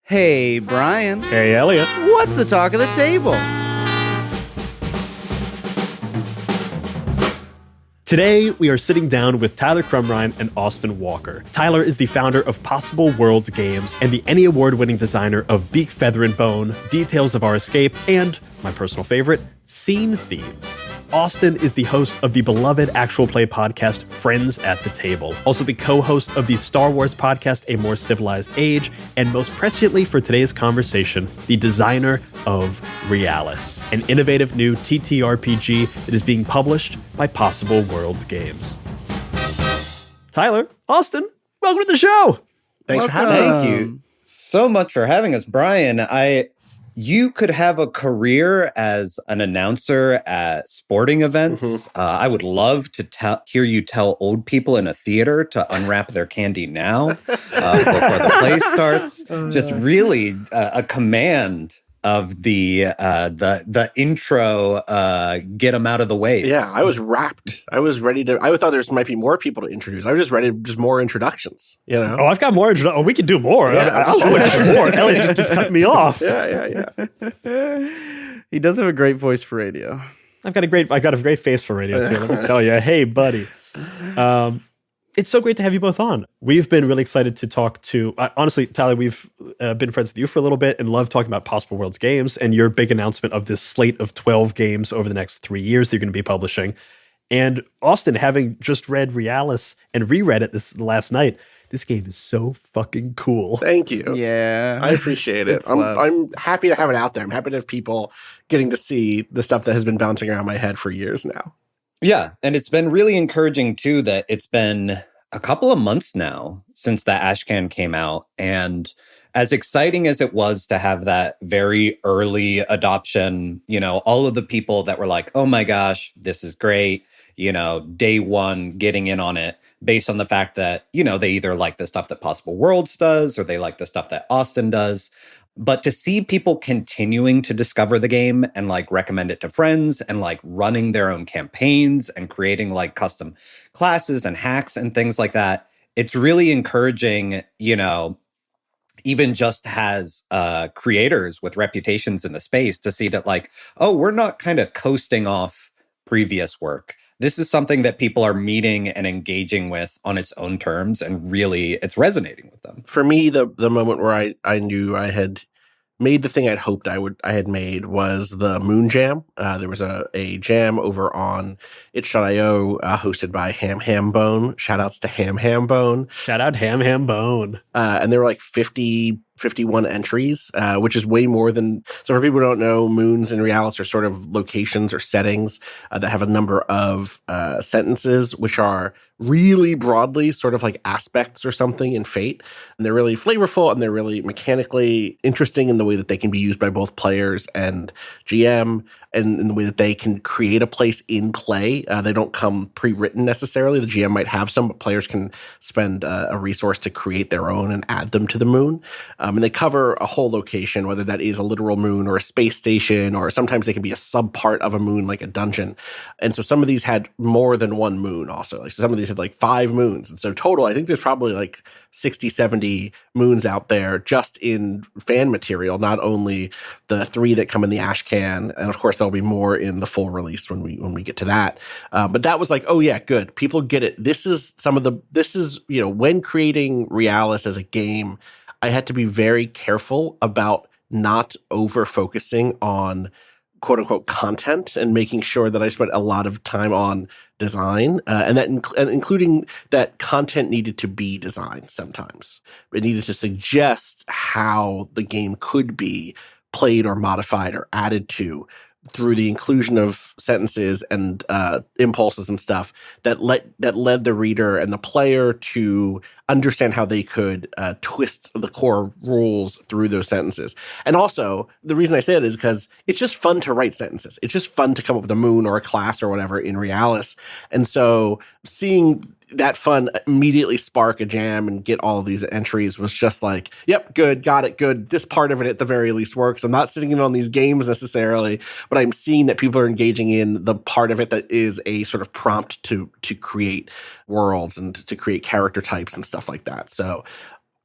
Hey, Brian. Hey, Elliot. What's the talk of the table? Today, we are sitting down with Tyler Crumrine and Austin Walker. Tyler is the founder of Possible Worlds Games and the Emmy Award-winning designer of Beak, Feather, and Bone, Details of Our Escape, and, my personal favorite, Scene Themes. Austin is the host of the beloved actual play podcast Friends at the Table, also the co-host of the Star Wars podcast A More Civilized Age, and most presciently for today's conversation, the designer of Realis, an innovative new TTRPG that is being published by Possible Worlds Games. Tyler, Austin, welcome to the show. Thanks for having us. Thank you so much for having us, Brian. You could have a career as an announcer at sporting events. Mm-hmm. I would love to hear you tell old people in a theater to unwrap their candy now before the play starts. Just really a command of the intro, get them out of the way. Yeah, I was wrapped. I was ready to. I thought there might be more people to introduce. I was just ready, just more introductions. You know. Oh, I've got more. Oh, we can do more. Yeah, I'll do more. Elliot just keeps cutting me off. Yeah. He does have a great voice for radio. I got a great face for radio too. Let me tell you. Hey, buddy. It's so great to have you both on. We've been really excited to talk to, honestly, Tyler, we've been friends with you for a little bit and love talking about Possible Worlds Games and your big announcement of this slate of 12 games over the next 3 years that you're going to be publishing. And Austin, having just read Realis and reread it this last night, this game is so fucking cool. Thank you. Yeah. I appreciate it. I'm happy to have it out there. I'm happy to have people getting to see the stuff that has been bouncing around my head for years now. Yeah, and it's been really encouraging, too, that it's been a couple of months now since that Ashcan came out. And as exciting as it was to have that very early adoption, all of the people that were like, oh my gosh, this is great, day one, getting in on it based on the fact that, they either like the stuff that Possible Worlds does or they like the stuff that Austin does. But to see people continuing to discover the game and recommend it to friends and running their own campaigns and creating custom classes and hacks and things like that, it's really encouraging, even just as creators with reputations in the space to see that we're not kind of coasting off previous work. This is something that people are meeting and engaging with on its own terms, and really it's resonating with them. For me, the moment where I knew I had made the thing I'd hoped I had made was the Moon Jam. There was a jam over on itch.io hosted by Ham Bone. Shout outs to Ham Bone. Shout out Ham Bone. And there were 51 entries, which is way more than. So for people who don't know, moons in Realis are sort of locations or settings that have a number of sentences, which are really broadly sort of like aspects or something in Fate. And they're really flavorful and they're really mechanically interesting in the way that they can be used by both players and GM, and in the way that they can create a place in play. They don't come pre-written necessarily. The GM might have some, but players can spend a resource to create their own and add them to the moon. And they cover a whole location, whether that is a literal moon or a space station, or sometimes they can be a sub-part of a moon, like a dungeon. And so some of these had more than one moon also. So some of these had 5 moons. And so total, I think there's probably 60, 70 moons out there just in fan material, not only the 3 that come in the Ashcan. And of course, there'll be more in the full release when we get to that. But that was oh yeah, good. People get it. This is when creating Realis as a game, I had to be very careful about not over focusing on quote unquote content and making sure that I spent a lot of time on design, and including that content needed to be designed sometimes. It needed to suggest how the game could be played or modified or added to through the inclusion of sentences and impulses and stuff that led the reader and the player to understand how they could twist the core rules through those sentences. And also, the reason I say it is because it's just fun to write sentences. It's just fun to come up with a moon or a class or whatever in Realis. And so seeing that fun immediately spark a jam and get all of these entries was just yep, good, got it, good. This part of it at the very least works. I'm not sitting in on these games necessarily, but I'm seeing that people are engaging in the part of it that is a sort of prompt to create worlds and to create character types and stuff like that. So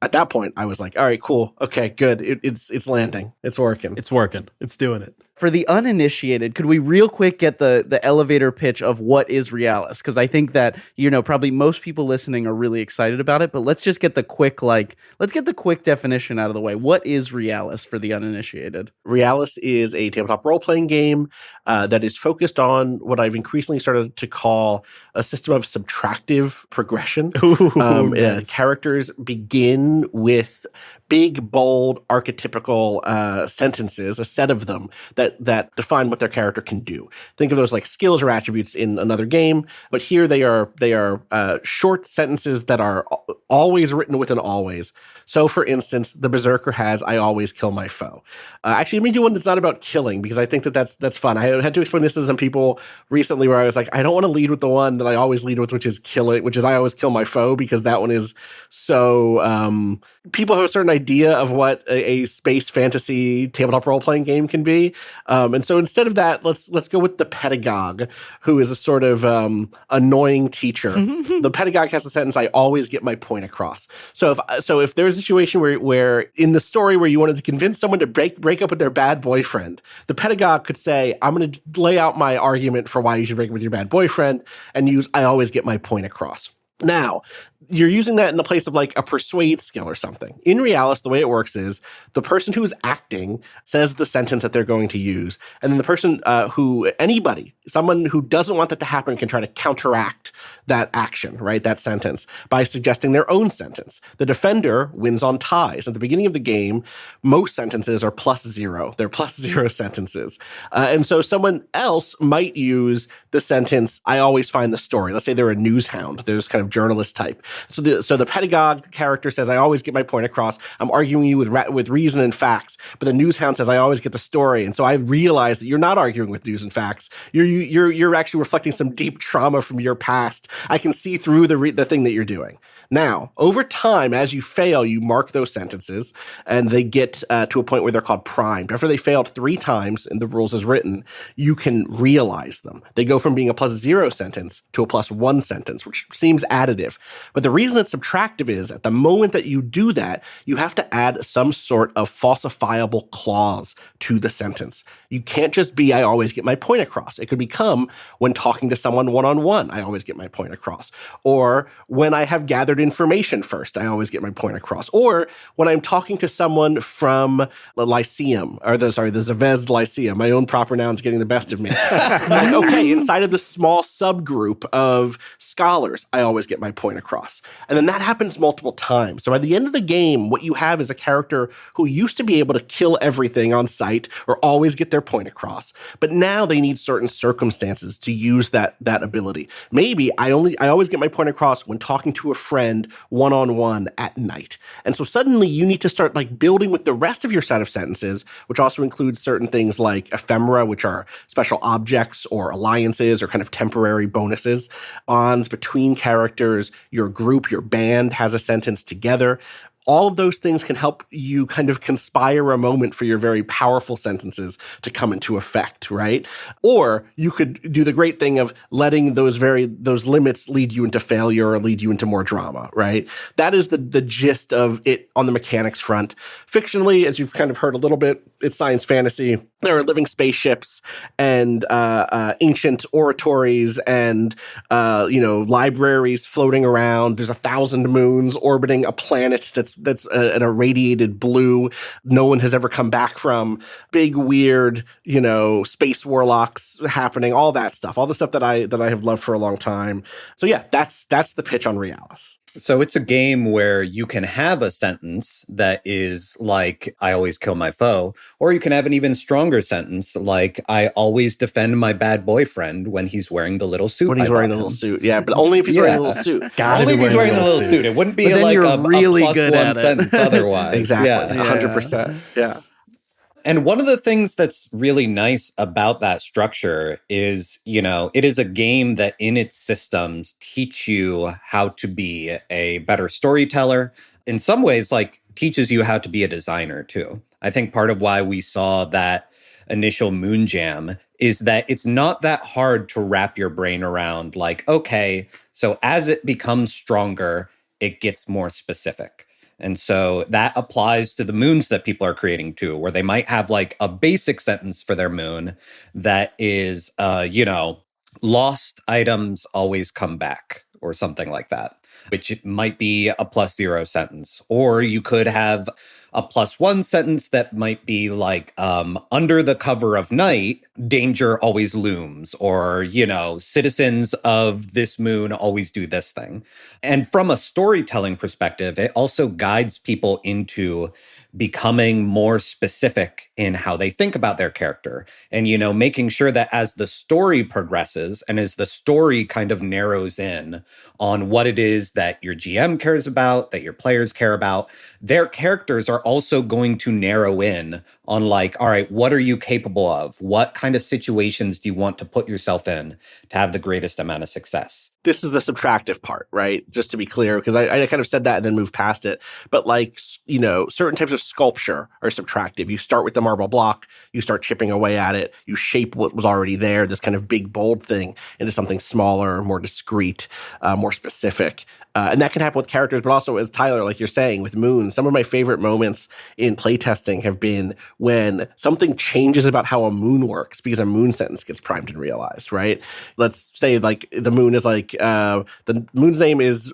at that point, I was like, all right, cool. Okay, good. It's landing. It's working. It's working. It's doing it. For the uninitiated, could we real quick get the elevator pitch of what is Realis? Because I think that, probably most people listening are really excited about it, but let's just get the quick definition out of the way. What is Realis for the uninitiated? Realis is a tabletop role-playing game that is focused on what I've increasingly started to call a system of subtractive progression. Nice. Characters begin with big, bold, archetypical sentences, a set of them that define what their character can do. Think of those like skills or attributes in another game, but here they are short sentences that are always written with an always. So, for instance, the Berserker has "I always kill my foe." Actually, let me do one that's not about killing, because I think that's fun. I had to explain this to some people recently, where I was like, I don't want to lead with the one that I always lead with, which is "I always kill my foe," because that one is so. People have a certain idea of what a space fantasy tabletop role playing game can be, and so instead of that, let's go with the pedagogue, who is a sort of annoying teacher. The pedagogue has the sentence, "I always get my point across." So if there's a situation where in the story where you wanted to convince someone to break up with their bad boyfriend, the pedagogue could say, "I'm going to lay out my argument for why you should break up with your bad boyfriend," and use "I always get my point across." Now, you're using that in the place of like a persuade skill or something. In Realis, the way it works is the person who is acting says the sentence that they're going to use. And then the person someone who doesn't want that to happen, can try to counteract that action, right? That sentence, by suggesting their own sentence. The defender wins on ties. At the beginning of the game, most sentences are +0. They're +0 sentences. And so someone else might use the sentence, "I always find the story." Let's say they're a news hound. There's kind of journalist type. So the pedagogue character says, "I always get my point across. I'm arguing you with reason and facts." But the news hound says, "I always get the story." And so I realized that you're not arguing with news and facts. You're actually reflecting some deep trauma from your past. I can see through the thing that you're doing. Now, over time, as you fail, you mark those sentences, and they get to a point where they're called primed. After they failed 3 times in the rules as written, you can realize them. They go from being a +0 sentence to a +1 sentence, which seems additive. But the reason it's subtractive is, at the moment that you do that, you have to add some sort of falsifiable clause to the sentence. You can't just be, "I always get my point across." It could become, "When talking to someone one-on-one, I always get my point across." Or, "When I have gathered information first, I always get my point across." Or, "When I'm talking to someone from the Lyceum," or the Zvezd Lyceum, my own proper noun's getting the best of me. Like, okay, inside of the small subgroup of scholars, I always get my point across. And then that happens multiple times. So by the end of the game, what you have is a character who used to be able to kill everything on sight or always get their point across. But now they need certain circumstances to use that ability. Maybe I always get my point across when talking to a friend one-on-one at night. And so suddenly you need to start like building with the rest of your set of sentences, which also includes certain things like ephemera, which are special objects or alliances or kind of temporary bonuses, bonds between characters, your group, your band has a sentence together. All of those things can help you kind of conspire a moment for your very powerful sentences to come into effect, right? Or you could do the great thing of letting those limits lead you into failure or lead you into more drama, right? That is the gist of it on the mechanics front. Fictionally, as you've kind of heard a little bit, it's science fantasy. There are living spaceships and ancient oratories and libraries floating around. There's 1,000 moons orbiting a planet that's an irradiated blue no one has ever come back from. Big weird space warlocks happening. All that stuff. All the stuff that I have loved for a long time. So yeah, that's the pitch on Realis. So it's a game where you can have a sentence that is like, "I always kill my foe," or you can have an even stronger sentence like, "I always defend my bad boyfriend when he's wearing the little suit." When he's wearing the little suit. Yeah, but only if he's wearing the little suit. Only if he's wearing the little suit. It wouldn't be like a really good +1 at it. sentence otherwise. Exactly. Yeah. 100%. Yeah. And one of the things that's really nice about that structure is, it is a game that in its systems teach you how to be a better storyteller. In some ways, like, teaches you how to be a designer too. I think part of why we saw that initial Moon Jam is that it's not that hard to wrap your brain around, like, okay, so as it becomes stronger, it gets more specific. And so that applies to the moons that people are creating too, where they might have like a basic sentence for their moon that is, lost items always come back or something like that, which might be a +0 sentence. Or you could have a +1 sentence that might be like, under the cover of night, danger always looms, or, citizens of this moon always do this thing. And from a storytelling perspective, it also guides people into becoming more specific in how they think about their character. And, making sure that as the story progresses and as the story kind of narrows in on what it is that your GM cares about, that your players care about, their characters are also going to narrow in on like, all right, what are you capable of? What kind of situations do you want to put yourself in to have the greatest amount of success? This is the subtractive part, right? Just to be clear, because I kind of said that and then moved past it. But like, certain types of sculpture are subtractive. You start with the marble block, you start chipping away at it, you shape what was already there, this kind of big, bold thing, into something smaller, more discreet, more specific. And that can happen with characters, but also, as Tyler, like you're saying, with Moon, some of my favorite moments in playtesting have been when something changes about how a moon works because a moon sentence gets primed and realized, right? Let's say like the moon is like, the moon's name is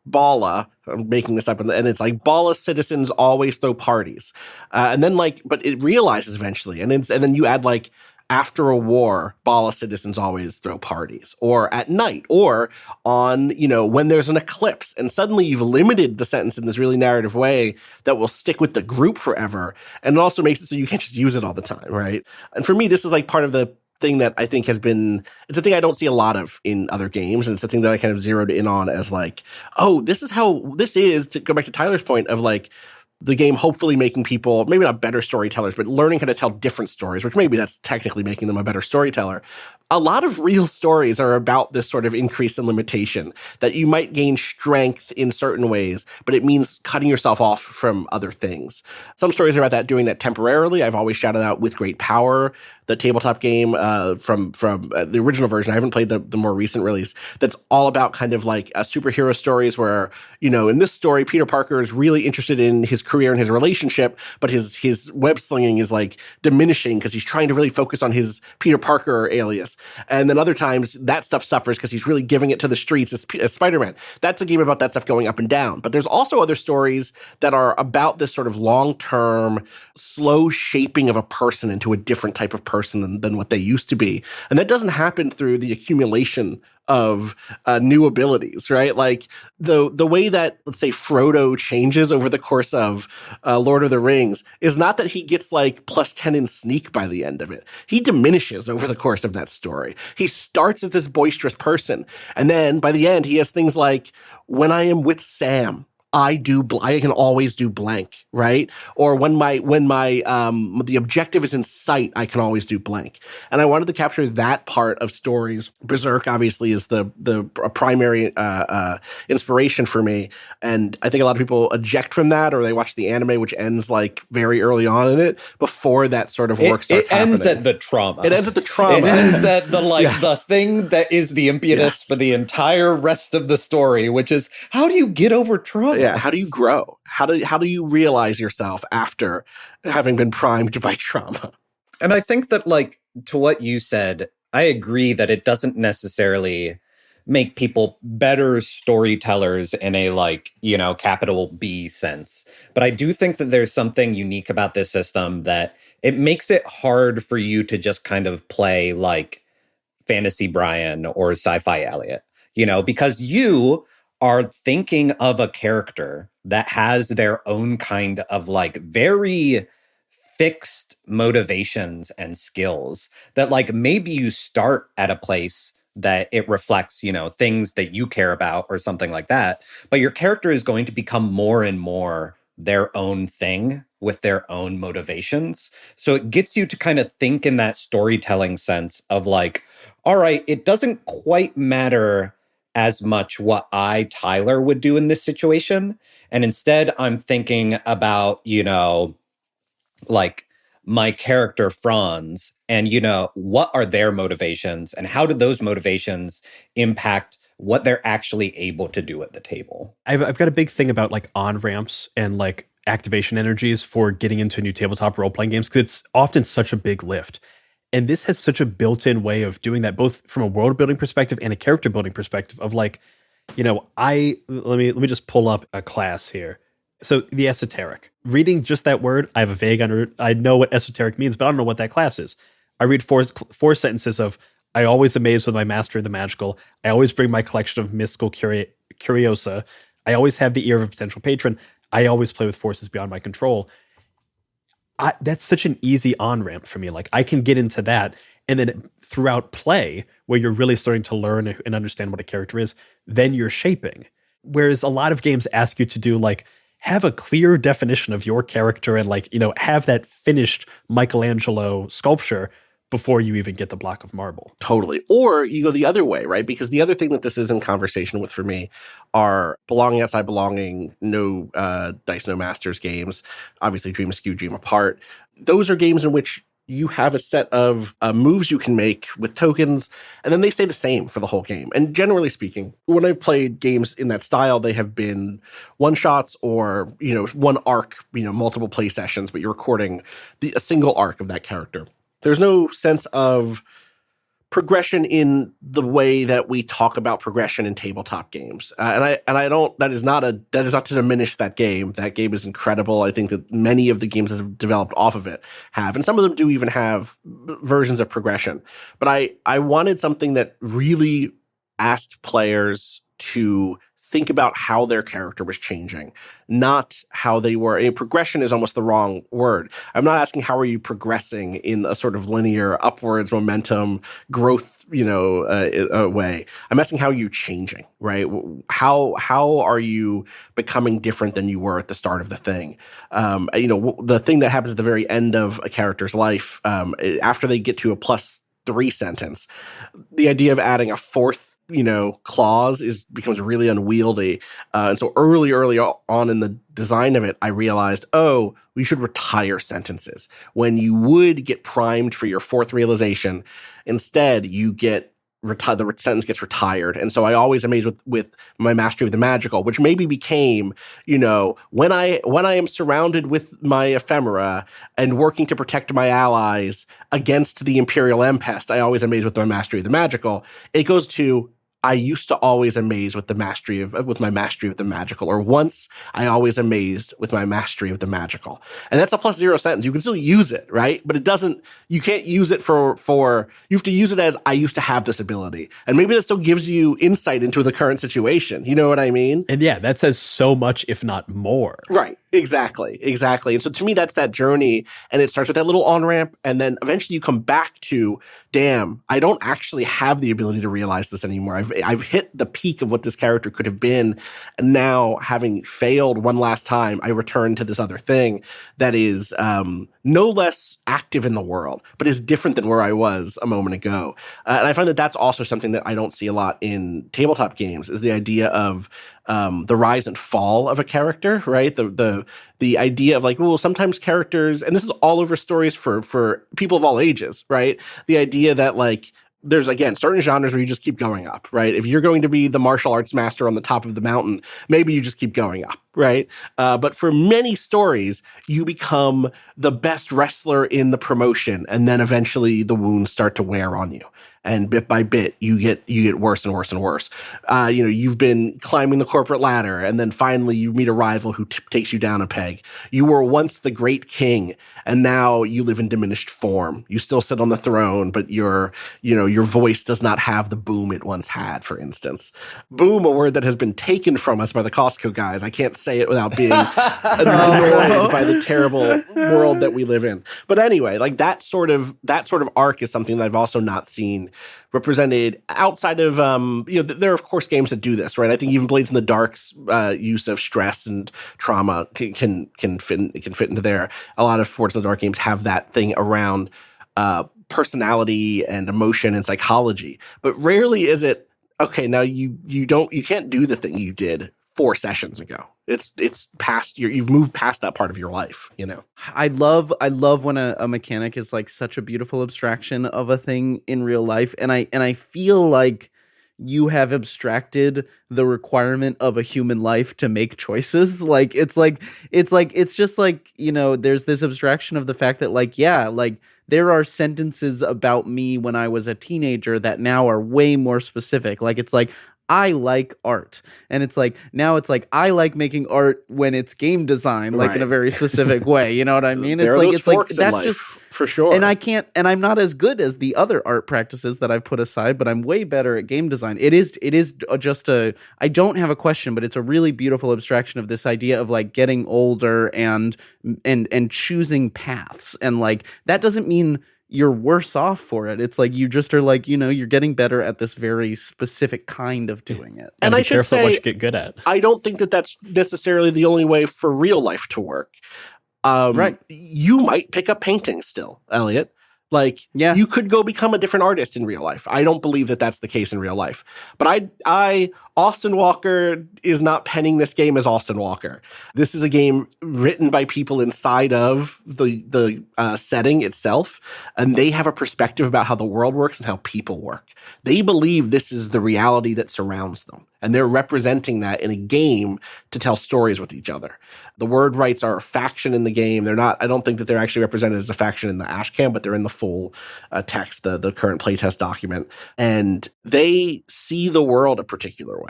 Bala. I'm making this up, and it's like Bala citizens always throw parties, and then like, but it realizes eventually, and then you add like, after a war, Bala citizens always throw parties, or at night, or on, when there's an eclipse, and suddenly you've limited the sentence in this really narrative way that will stick with the group forever, and it also makes it so you can't just use it all the time, right? And for me, this is like part of the thing that I think has been, it's a thing I don't see a lot of in other games. And it's a thing that I kind of zeroed in on as like, oh, this is how this is, to go back to Tyler's point of like, the game hopefully making people, maybe not better storytellers, but learning how to tell different stories, which maybe that's technically making them a better storyteller. A lot of real stories are about this sort of increase in limitation, that you might gain strength in certain ways, but it means cutting yourself off from other things. Some stories are about that, doing that temporarily. I've always shouted out With Great Power, the tabletop game from the original version. I haven't played the more recent release. That's all about kind of like superhero stories where, in this story, Peter Parker is really interested in his career and his relationship, but his web slinging is like diminishing because he's trying to really focus on his Peter Parker alias. And then other times that stuff suffers because he's really giving it to the streets as Spider-Man. That's a game about that stuff going up and down. But there's also other stories that are about this sort of long-term, slow shaping of a person into a different type of person than what they used to be. And that doesn't happen through the accumulation of new abilities, right? Like the way that, let's say, Frodo changes over the course of Lord of the Rings is not that he gets like +10 in sneak by the end of it. He diminishes over the course of that story. He starts as this boisterous person, and then by the end he has things like, when I am with Sam, I can always do blank, right? Or when the objective is in sight, I can always do blank. And I wanted to capture that part of stories. Berserk obviously is the primary inspiration for me, and I think a lot of people eject from that, or they watch the anime, which ends like very early on in it, before that sort of work starts happening. It ends at the trauma. It ends at the trauma. It ends at the thing that is the impetus for the entire rest of the story, which is, how do you get over trauma? Yeah, how do you grow? How do you realize yourself after having been primed by trauma? And I think that, like, to what you said, I agree that it doesn't necessarily make people better storytellers in a, like, capital B sense. But I do think that there's something unique about this system that it makes it hard for you to just kind of play like Fantasy Brian or Sci-Fi Elliot, because you are thinking of a character that has their own kind of like very fixed motivations and skills that like maybe you start at a place that it reflects, things that you care about or something like that. But your character is going to become more and more their own thing with their own motivations. So it gets you to kind of think in that storytelling sense of like, all right, it doesn't quite matter as much what I, Tyler, would do in this situation. And instead, I'm thinking about, like my character Franz and, what are their motivations and how do those motivations impact what they're actually able to do at the table. I've got a big thing about like on-ramps and like activation energies for getting into new tabletop role-playing games, because it's often such a big lift. And this has such a built-in way of doing that, both from a world-building perspective and a character-building perspective of like, you know, let me just pull up a class here. So the esoteric. Reading just that word, I have a vague I know what esoteric means, but I don't know what that class is. I read four sentences of, I always amaze with my mastery of the magical. I always bring my collection of mystical curiosa. I always have the ear of a potential patron. I always play with forces beyond my control. That's such an easy on-ramp for me. Like, I can get into that. And then throughout play, where you're really starting to learn and understand what a character is, then you're shaping. Whereas a lot of games ask you to do like, have a clear definition of your character and like, you know, have that finished Michelangelo sculpture before you even get the block of marble. Totally. Or you go the other way, right? Because the other thing that this is in conversation with for me are belonging outside belonging, no dice, no masters games, obviously Dream Askew, Dream Apart. Those are games in which you have a set of moves you can make with tokens, and then they stay the same for the whole game. And generally speaking, when I've played games in that style, they have been one-shots or, you know, one arc, you know, multiple play sessions, but you're recording a single arc of that character. There's no sense of progression in the way that we talk about progression in tabletop games, and I don't. That is not to diminish that game. That game is incredible. I think that many of the games that have developed off of it have, and some of them do even have versions of progression. But I wanted something that really asked players to think about how their character was changing, not how they were. Progression is almost the wrong word. I'm not asking how are you progressing in a sort of linear upwards momentum growth, you know, way. I'm asking how are you changing, right? How are you becoming different than you were at the start of the thing? You know, the thing that happens at the very end of a character's life, after they get to a +3 sentence, the idea of adding a fourth, you know, clause becomes really unwieldy. And so early on in the design of it, I realized, oh, we should retire sentences. When you would get primed for your fourth realization, instead you get the sentence gets retired. And so I always amazed with my mastery of the magical, which maybe became, you know, when I am surrounded with my ephemera and working to protect my allies against the Imperial Empest, I always amazed with my mastery of the magical. It goes to, I used to always amaze with my mastery of the magical, or once I always amazed with my mastery of the magical. And that's a +0 sentence. You can still use it, right? But you can't use it for, you have to use it as, I used to have this ability. And maybe that still gives you insight into the current situation. You know what I mean? And yeah, that says so much, if not more. Right. Exactly. And so to me, that's that journey. And it starts with that little on-ramp. And then eventually you come back to, damn, I don't actually have the ability to realize this anymore. I've hit the peak of what this character could have been. And now, having failed one last time, I return to this other thing that is no less active in the world, but is different than where I was a moment ago. And I find that that's also something that I don't see a lot in tabletop games, is the idea of the rise and fall of a character, right? The idea of like, well, sometimes characters, and this is all over stories for people of all ages, right? The idea that like, there's, again, certain genres where you just keep going up, right? If you're going to be the martial arts master on the top of the mountain, maybe you just keep going up, right? But for many stories, you become the best wrestler in the promotion, and then eventually the wounds start to wear on you. And bit by bit, you get worse and worse and worse. You know, you've been climbing the corporate ladder, and then finally you meet a rival who takes you down a peg. You were once the great king, and now you live in diminished form. You still sit on the throne, but your voice does not have the boom it once had, for instance. Boom, a word that has been taken from us by the Costco guys. I can't say it without being annoyed by the terrible world that we live in. But anyway, like that sort of arc is something that I've also not seen represented outside of there are of course games that do this, right? I think even Blades in the Dark's use of stress and trauma can fit into there. A lot of Forts in the Dark games have that thing around personality and emotion and psychology, but rarely is it okay. Now you can't do the thing you did 4 sessions ago. It's past you've moved past that part of your life, you know. I love when a mechanic is like such a beautiful abstraction of a thing in real life, and I feel like, you have abstracted the requirement of a human life to make choices. It's just like, there's this abstraction of the fact that there are sentences about me when I was a teenager that now are way more specific. It's like, I like art. And it's like, now it's like, I like making art when it's game design, in a very specific way. You know what I mean? That's just for sure. And I'm not as good as the other art practices that I've put aside, but I'm way better at game design. It is just I don't have a question, but it's a really beautiful abstraction of this idea of getting older and choosing paths. And that doesn't mean you're worse off for it. It's you just are you're getting better at this very specific kind of doing it. And I should say, what you get good at. I don't think that that's necessarily the only way for real life to work. Right. You might pick up painting still, Elliot. You could go become a different artist in real life. I don't believe that that's the case in real life. But Austin Walker is not penning this game as Austin Walker. This is a game written by people inside of the setting itself, and they have a perspective about how the world works and how people work. They believe this is the reality that surrounds them, and they're representing that in a game to tell stories with each other. The word rights are a faction in the game. They're not. I don't think that they're actually represented as a faction in the Ashcan, but they're in the full text, the current playtest document, and they see the world a particular way.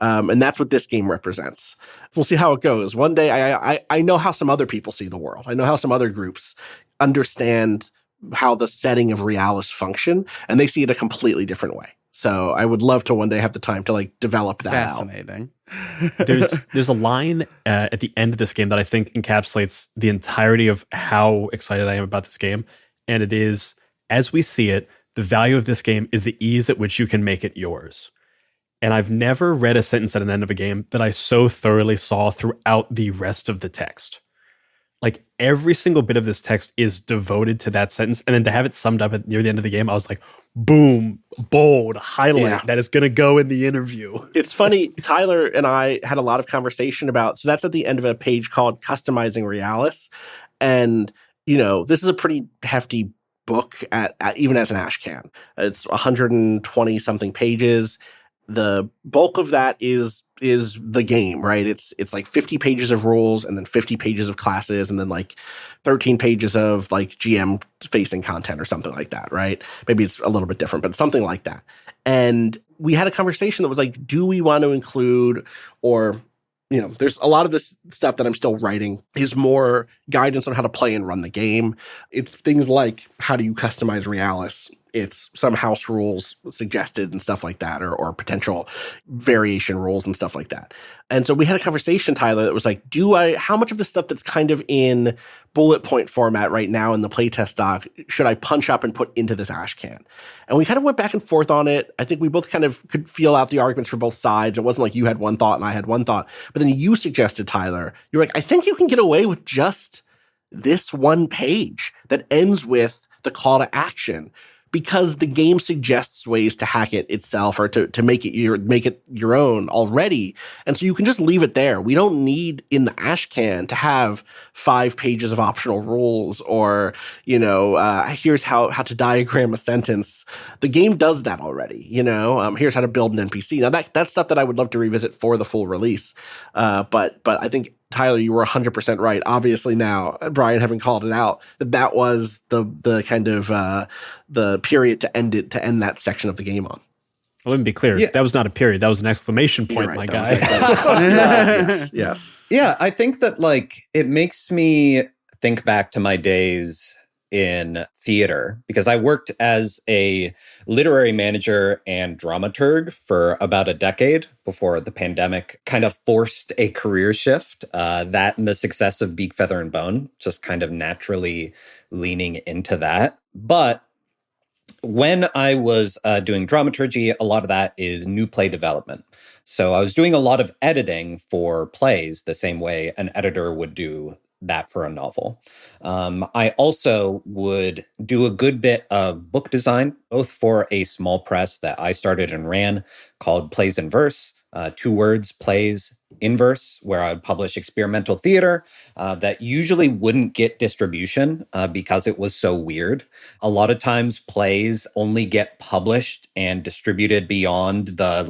And that's what this game represents. We'll see how it goes. One day, I know how some other people see the world. I know how some other groups understand how the setting of Realis function, and they see it a completely different way. So I would love to one day have the time to develop that Fascinating. There's a line at the end of this game that I think encapsulates the entirety of how excited I am about this game. And it is, as we see it, the value of this game is the ease at which you can make it yours. And I've never read a sentence at an end of a game that I so thoroughly saw throughout the rest of the text. Every single bit of this text is devoted to that sentence. And then to have it summed up near the end of the game, I was like, boom, bold, highlight, that is going to go in the interview. It's funny, Tyler and I had a lot of conversation about, so that's at the end of a page called Customizing Realis. And, this is a pretty hefty book at even as an Ashcan. It's 120 something pages. The bulk of that is the game, right? It's 50 pages of rules and then 50 pages of classes and then 13 pages of GM facing content or something like that, right? Maybe it's a little bit different, but something like that. And we had a conversation that was do we want to include, or there's a lot of this stuff that I'm still writing is more guidance on how to play and run the game. It's things like, how do you customize Realis? It's some house rules suggested and stuff like that, or potential variation rules and stuff like that. And so we had a conversation, Tyler, that was how much of the stuff that's kind of in bullet point format right now in the playtest doc should I punch up and put into this Ashcan? And we kind of went back and forth on it. I think we both kind of could feel out the arguments for both sides. It wasn't like you had one thought and I had one thought. But then you suggested, Tyler, you're like, I think you can get away with just this one page that ends with the call to action, because the game suggests ways to hack it itself or to make it your own already. And so you can just leave it there. We don't need in the Ashcan to have 5 pages of optional rules or, here's how to diagram a sentence. The game does that already, here's how to build an NPC. Now that's stuff that I would love to revisit for the full release. But I think, Tyler, you were 100% right. Obviously now, Brian having called it out, that was the kind of the period to end that section of the game on. Well, let me be clear. Yeah. That was not a period. That was an exclamation point, right, my guy. Yes. Yeah, I think that it makes me think back to my days in theater, because I worked as a literary manager and dramaturg for about a decade before the pandemic kind of forced a career shift. That and the success of Beak, Feather, and Bone just kind of naturally leaning into that. But when I was doing dramaturgy, a lot of that is new play development. So I was doing a lot of editing for plays the same way an editor would do that for a novel. I also would do a good bit of book design, both for a small press that I started and ran called Plays in Verse, two words, plays, inverse, where I would publish experimental theater that usually wouldn't get distribution because it was so weird. A lot of times plays only get published and distributed beyond the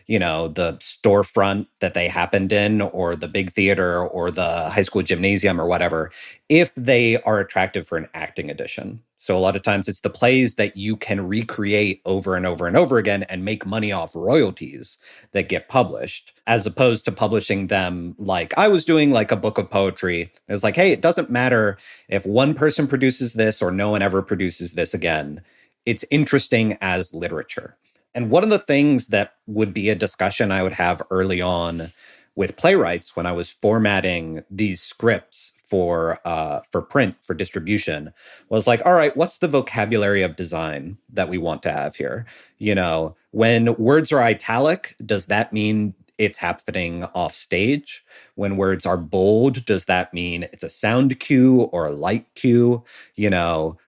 the storefront that they happened in, or the big theater, or the high school gymnasium, or whatever, if they are attractive for an acting edition. So a lot of times it's the plays that you can recreate over and over and over again and make money off royalties that get published, as opposed to publishing them like I was doing, like a book of poetry. It was like, hey, it doesn't matter if one person produces this or no one ever produces this again. It's interesting as literature. And one of the things that would be a discussion I would have early on with playwrights when I was formatting these scripts for print, for distribution, was like, all right, what's the vocabulary of design that we want to have here? When words are italic, does that mean it's happening off stage? When words are bold, does that mean it's a sound cue or a light cue?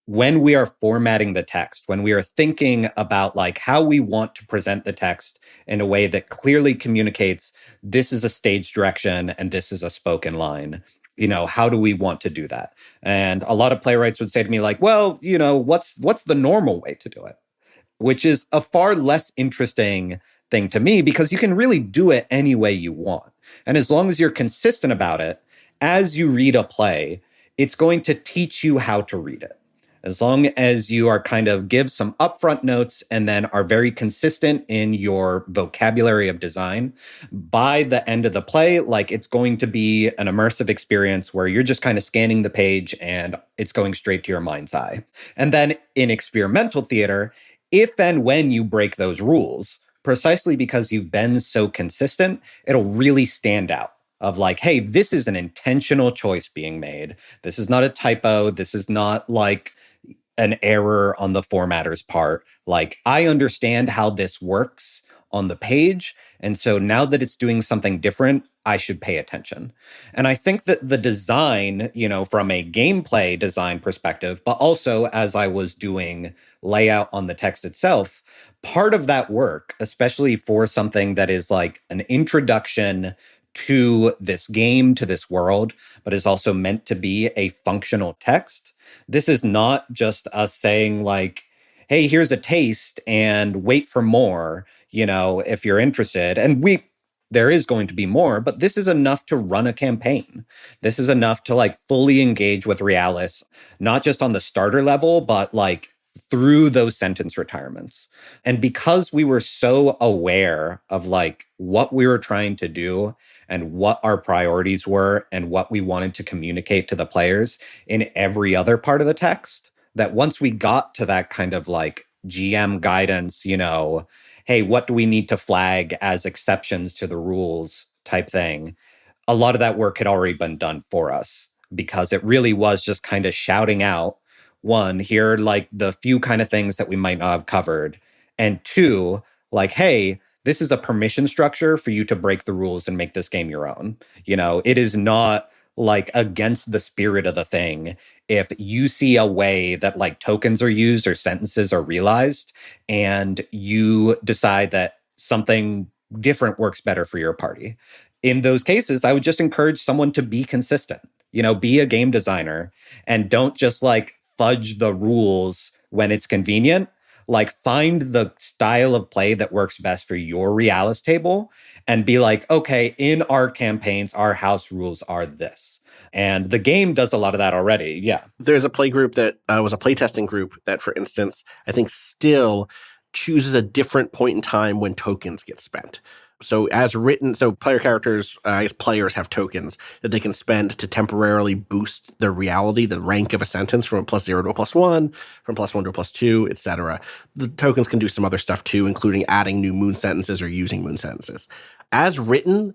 When we are formatting the text, when we are thinking about like how we want to present the text in a way that clearly communicates this is a stage direction and this is a spoken line, how do we want to do that? And a lot of playwrights would say to me like, well, what's the normal way to do it? Which is a far less interesting thing to me, because you can really do it any way you want. And as long as you're consistent about it, as you read a play, it's going to teach you how to read it. As long as you are kind of give some upfront notes and then are very consistent in your vocabulary of design, by the end of the play, like it's going to be an immersive experience where you're just kind of scanning the page and it's going straight to your mind's eye. And then in experimental theater, if and when you break those rules, precisely because you've been so consistent, it'll really stand out of like, hey, this is an intentional choice being made. This is not a typo. This is not like an error on the formatter's part. Like, I understand how this works on the page. And so now that it's doing something different, I should pay attention. And I think that the design, from a gameplay design perspective, but also as I was doing layout on the text itself, part of that work, especially for something that is like an introduction to this game, to this world, but is also meant to be a functional text. This is not just us saying like, hey, here's a taste and wait for more, if you're interested. And there is going to be more, but this is enough to run a campaign. This is enough to like fully engage with Realis, not just on the starter level, but like through those sentence retirements. And because we were so aware of like what we were trying to do and what our priorities were and what we wanted to communicate to the players in every other part of the text, that once we got to that kind of like GM guidance, hey, what do we need to flag as exceptions to the rules type thing, a lot of that work had already been done for us, because it really was just kind of shouting out, one, here are like the few kind of things that we might not have covered. And two, like, hey, this is a permission structure for you to break the rules and make this game your own. It is not like against the spirit of the thing if you see a way that like tokens are used or sentences are realized and you decide that something different works better for your party. In those cases, I would just encourage someone to be consistent, be a game designer, and don't just like fudge the rules when it's convenient. Like, find the style of play that works best for your Realis table and be like, okay, in our campaigns, our house rules are this. And the game does a lot of that already. Yeah. There's a play group that was a playtesting group that, for instance, I think still chooses a different point in time when tokens get spent. So as written, so player characters, I guess players have tokens that they can spend to temporarily boost the reality, the rank of a sentence from a +0 to a +1, from +1 to a +2, etc. The tokens can do some other stuff too, including adding new moon sentences or using moon sentences. As written,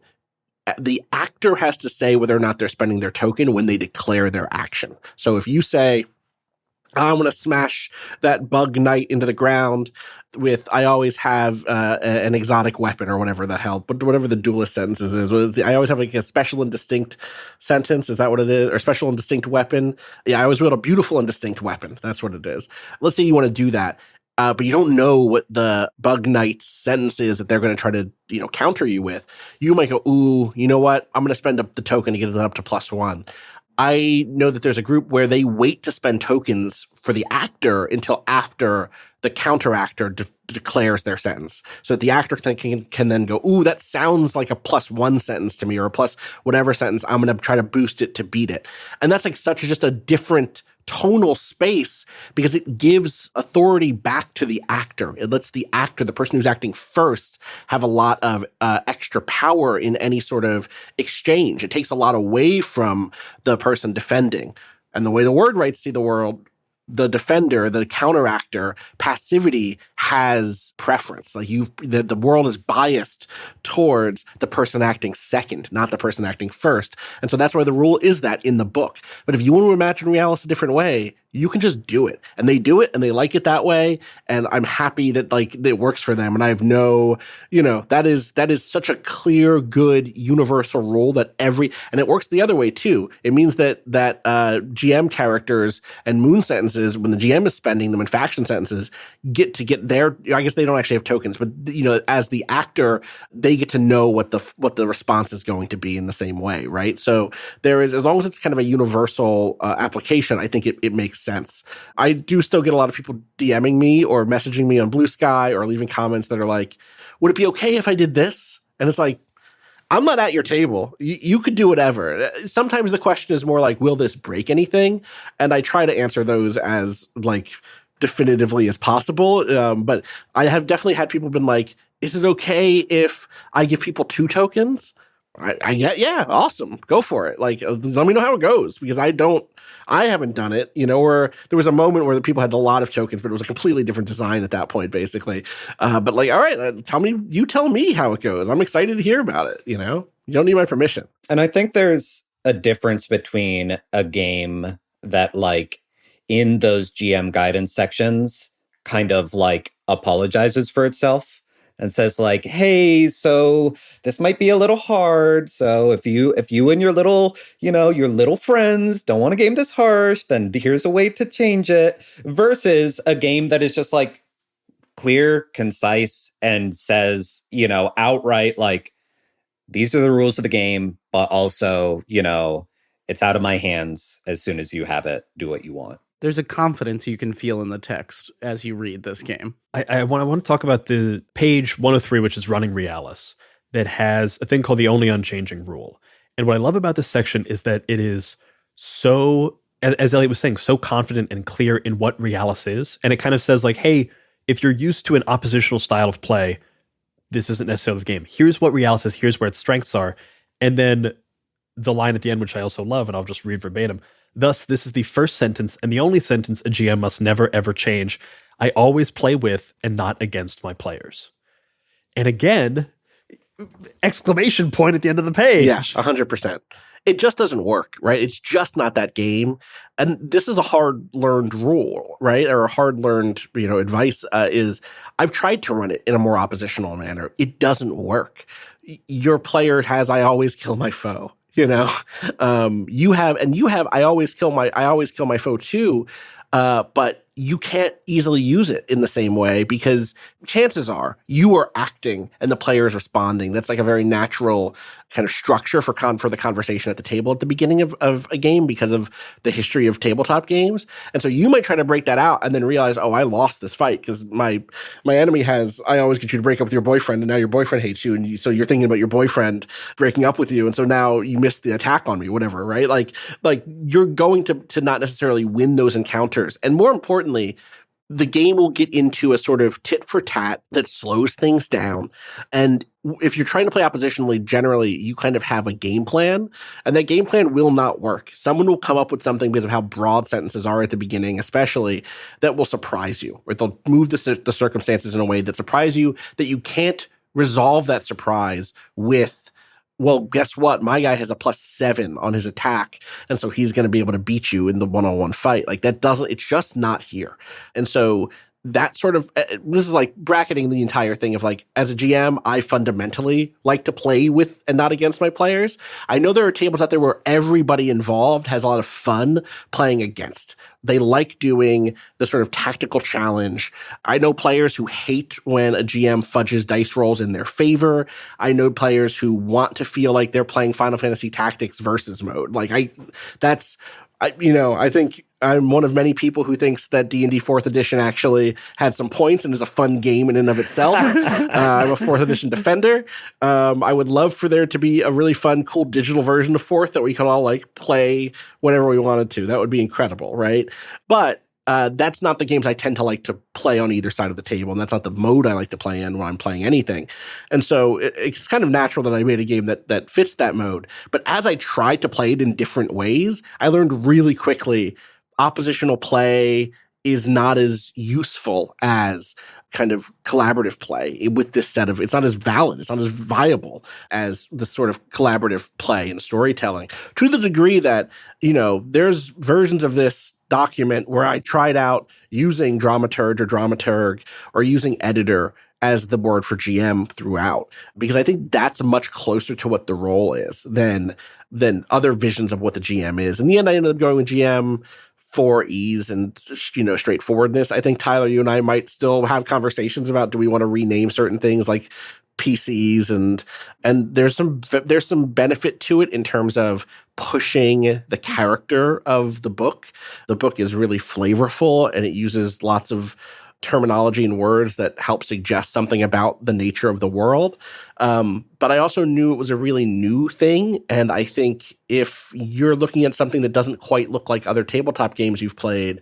the actor has to say whether or not they're spending their token when they declare their action. So if you say, I'm going to smash that bug knight into the ground with, I always have an exotic weapon or whatever the hell, but whatever the duelist sentences is. I always have like a special and distinct sentence. Is that what it is? Or special and distinct weapon? Yeah, I always wield a beautiful and distinct weapon. That's what it is. Let's say you want to do that. but you don't know what the Bug Knight's sentence is that they're going to try to, counter you with. You might go, ooh, you know what? I'm going to spend up the token to get it up to +1. I know that there's a group where they wait to spend tokens for the actor until after the counter actor declares their sentence. So that the actor can then go, ooh, that sounds like a +1 sentence to me, or a plus whatever sentence. I'm going to try to boost it to beat it. And that's like just a different tonal space, because it gives authority back to the actor. It lets the actor, the person who's acting first, have a lot of extra power in any sort of exchange. It takes a lot away from the person defending. And the way the word rights see the world, the defender, the counteractor, passivity has preference. Like the world is biased towards the person acting second, not the person acting first. And so that's why the rule is that in the book. But if you want to imagine Realis a different way, you can just do it. And they do it and they like it that way. And I'm happy that it works for them. And I have that is such a clear, good, universal rule that and it works the other way too. It means that GM characters and moon sentences, when the GM is spending them, and faction sentences get their, I guess they don't actually have tokens, but as the actor, they get to know what the response is going to be in the same way, right? So there is, as long as it's kind of a universal application, I think it makes sense. I do still get a lot of people DMing me or messaging me on Blue Sky or leaving comments that are like, would it be okay if I did this? And it's like, I'm not at your table. You could do whatever. Sometimes the question is more like, will this break anything? And I try to answer those as definitively as possible. But I have definitely had people been like, is it okay if I give people 2 tokens? Yeah, awesome. Go for it. Let me know how it goes, because I haven't done it, or there was a moment where the people had a lot of tokens, but it was a completely different design at that point, basically. But all right, you tell me how it goes. I'm excited to hear about it. You don't need my permission. And I think there's a difference between a game that in those GM guidance sections kind of apologizes for itself and says hey, so this might be a little hard. So if you and your little, your little friends don't want a game this harsh, then here's a way to change it. Versus a game that is just clear, concise, and says, outright, these are the rules of the game, but also, it's out of my hands as soon as you have it. Do what you want. There's a confidence you can feel in the text as you read this game. I want to talk about the page 103, which is running Realis, that has a thing called the only unchanging rule. And what I love about this section is that it is so, as Elliot was saying, so confident and clear in what Realis is. And it kind of says hey, if you're used to an oppositional style of play, this isn't necessarily the game. Here's what Realis is. Here's where its strengths are. And then the line at the end, which I also love, and I'll just read verbatim. Thus, this is the first sentence and the only sentence a GM must never, ever change. I always play with and not against my players. And again, exclamation point at the end of the page. Yeah, 100%. It just doesn't work, right? It's just not that game. And this is a hard-learned rule, right? Or a hard-learned, advice is I've tried to run it in a more oppositional manner. It doesn't work. Your player has, I always kill my foe. You have I always kill my foe too, but you can't easily use it in the same way, because chances are you are acting and the player is responding. That's a very natural kind of structure for the conversation at the table at the beginning of a game, because of the history of tabletop games. And so you might try to break that out and then realize, oh, I lost this fight because my enemy has, I always get you to break up with your boyfriend, and now your boyfriend hates you. And so you're thinking about your boyfriend breaking up with you. And so now you missed the attack on me, whatever, right? You're going to not necessarily win those encounters. And more importantly, the game will get into a sort of tit for tat that slows things down. And if you're trying to play oppositionally, generally you kind of have a game plan, and that game plan will not work. Someone will come up with something because of how broad sentences are at the beginning, especially, that will surprise you, or they'll move the circumstances in a way that surprise you, that you can't resolve that surprise with, well, guess what? My guy has a +7 on his attack, and so he's going to be able to beat you in the one-on-one fight. It's just not here. And so that sort of, this is like bracketing the entire thing of like, as a GM, I fundamentally like to play with and not against my players. I know there are tables out there where everybody involved has a lot of fun playing against. They like doing the sort of tactical challenge. I know players who hate when a GM fudges dice rolls in their favor. I know players who want to feel like they're playing Final Fantasy Tactics versus mode. Like I think I'm one of many people who thinks that D&D 4th edition actually had some points and is a fun game in and of itself. I'm a 4th edition defender. I would love for there to be a really fun, cool digital version of 4th that we could all like play whenever we wanted to. That would be incredible, right? But that's not the games I tend to like to play on either side of the table, and that's not the mode I like to play in when I'm playing anything. And so it's kind of natural that I made a game that fits that mode. But as I tried to play it in different ways, I learned really quickly oppositional play is not as useful as kind of collaborative play with this set of, it's not as valid, it's not as viable as the sort of collaborative play and storytelling, to the degree that, there's versions of this document where I tried out using dramaturg or using editor as the word for GM throughout, because I think that's much closer to what the role is than other visions of what the GM is. In the end, I ended up going with GM for ease and, straightforwardness. I think, Tyler, you and I might still have conversations about, do we want to rename certain things like PCs, and there's some benefit to it in terms of pushing the character of the book. The book is really flavorful, and it uses lots of terminology and words that help suggest something about the nature of the world. But I also knew it was a really new thing. And I think if you're looking at something that doesn't quite look like other tabletop games you've played,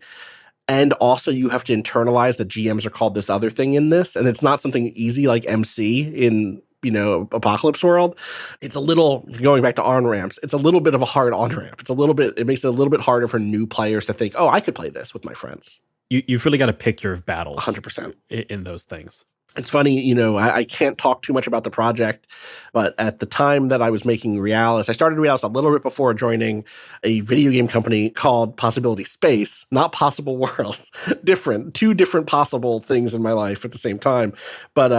and also you have to internalize that GMs are called this other thing in this, and it's not something easy like MC in, Apocalypse World, it's a little, going back to on-ramps, it's a little bit of a hard on-ramp. It makes it a little bit harder for new players to think, oh, I could play this with my friends. You've really got to pick your battles 100% in those things. It's funny, I can't talk too much about the project, but at the time that I was making Realis, I started Realis a little bit before joining a video game company called Possibility Space, not Possible Worlds. Two different possible things in my life at the same time. But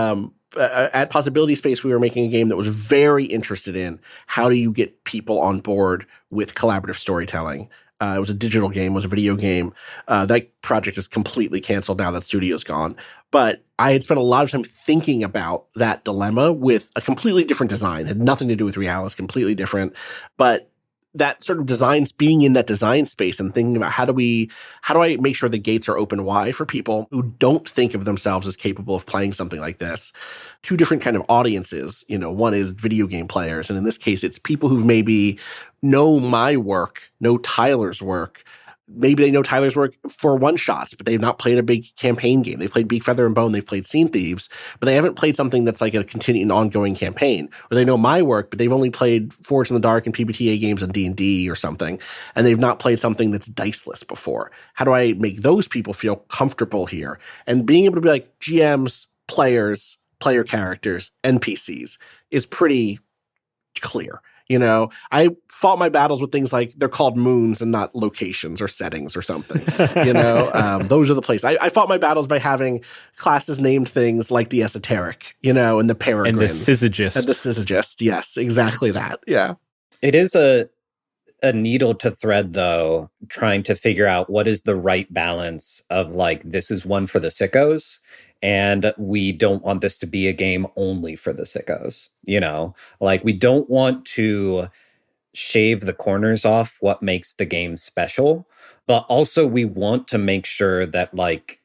at Possibility Space, we were making a game that was very interested in how do you get people on board with collaborative storytelling. It was a digital game, it was a video game. That project is completely canceled now that studio's gone. But I had spent a lot of time thinking about that dilemma with a completely different design. It had nothing to do with Realis, completely different. But that sort of being in that design space and thinking about how do I make sure the gates are open wide for people who don't think of themselves as capable of playing something like this. Two different kind of audiences. One is video game players, and in this case, it's people who maybe know my work, know Tyler's work. Maybe they know Tyler's work for one-shots, but they've not played a big campaign game. They've played Beak, Feather, and Bone. They've played Scene Thieves, but they haven't played something that's like a continuing, ongoing campaign. Or they know my work, but they've only played Forged in the Dark and PBTA games and D&D or something, and they've not played something that's diceless before. How do I make those people feel comfortable here? And being able to be like GMs, players, player characters, NPCs is pretty clear. I fought my battles with things like they're called moons and not locations or settings or something. Those are the places. I fought my battles by having classes named things like the esoteric, and the peregrine. And the syzygist. Yes, exactly that. Yeah. It is a needle to thread, though, trying to figure out what is the right balance of like, this is one for the sickos, and we don't want this to be a game only for the sickos. Like, we don't want to shave the corners off what makes the game special, but also we want to make sure that, like,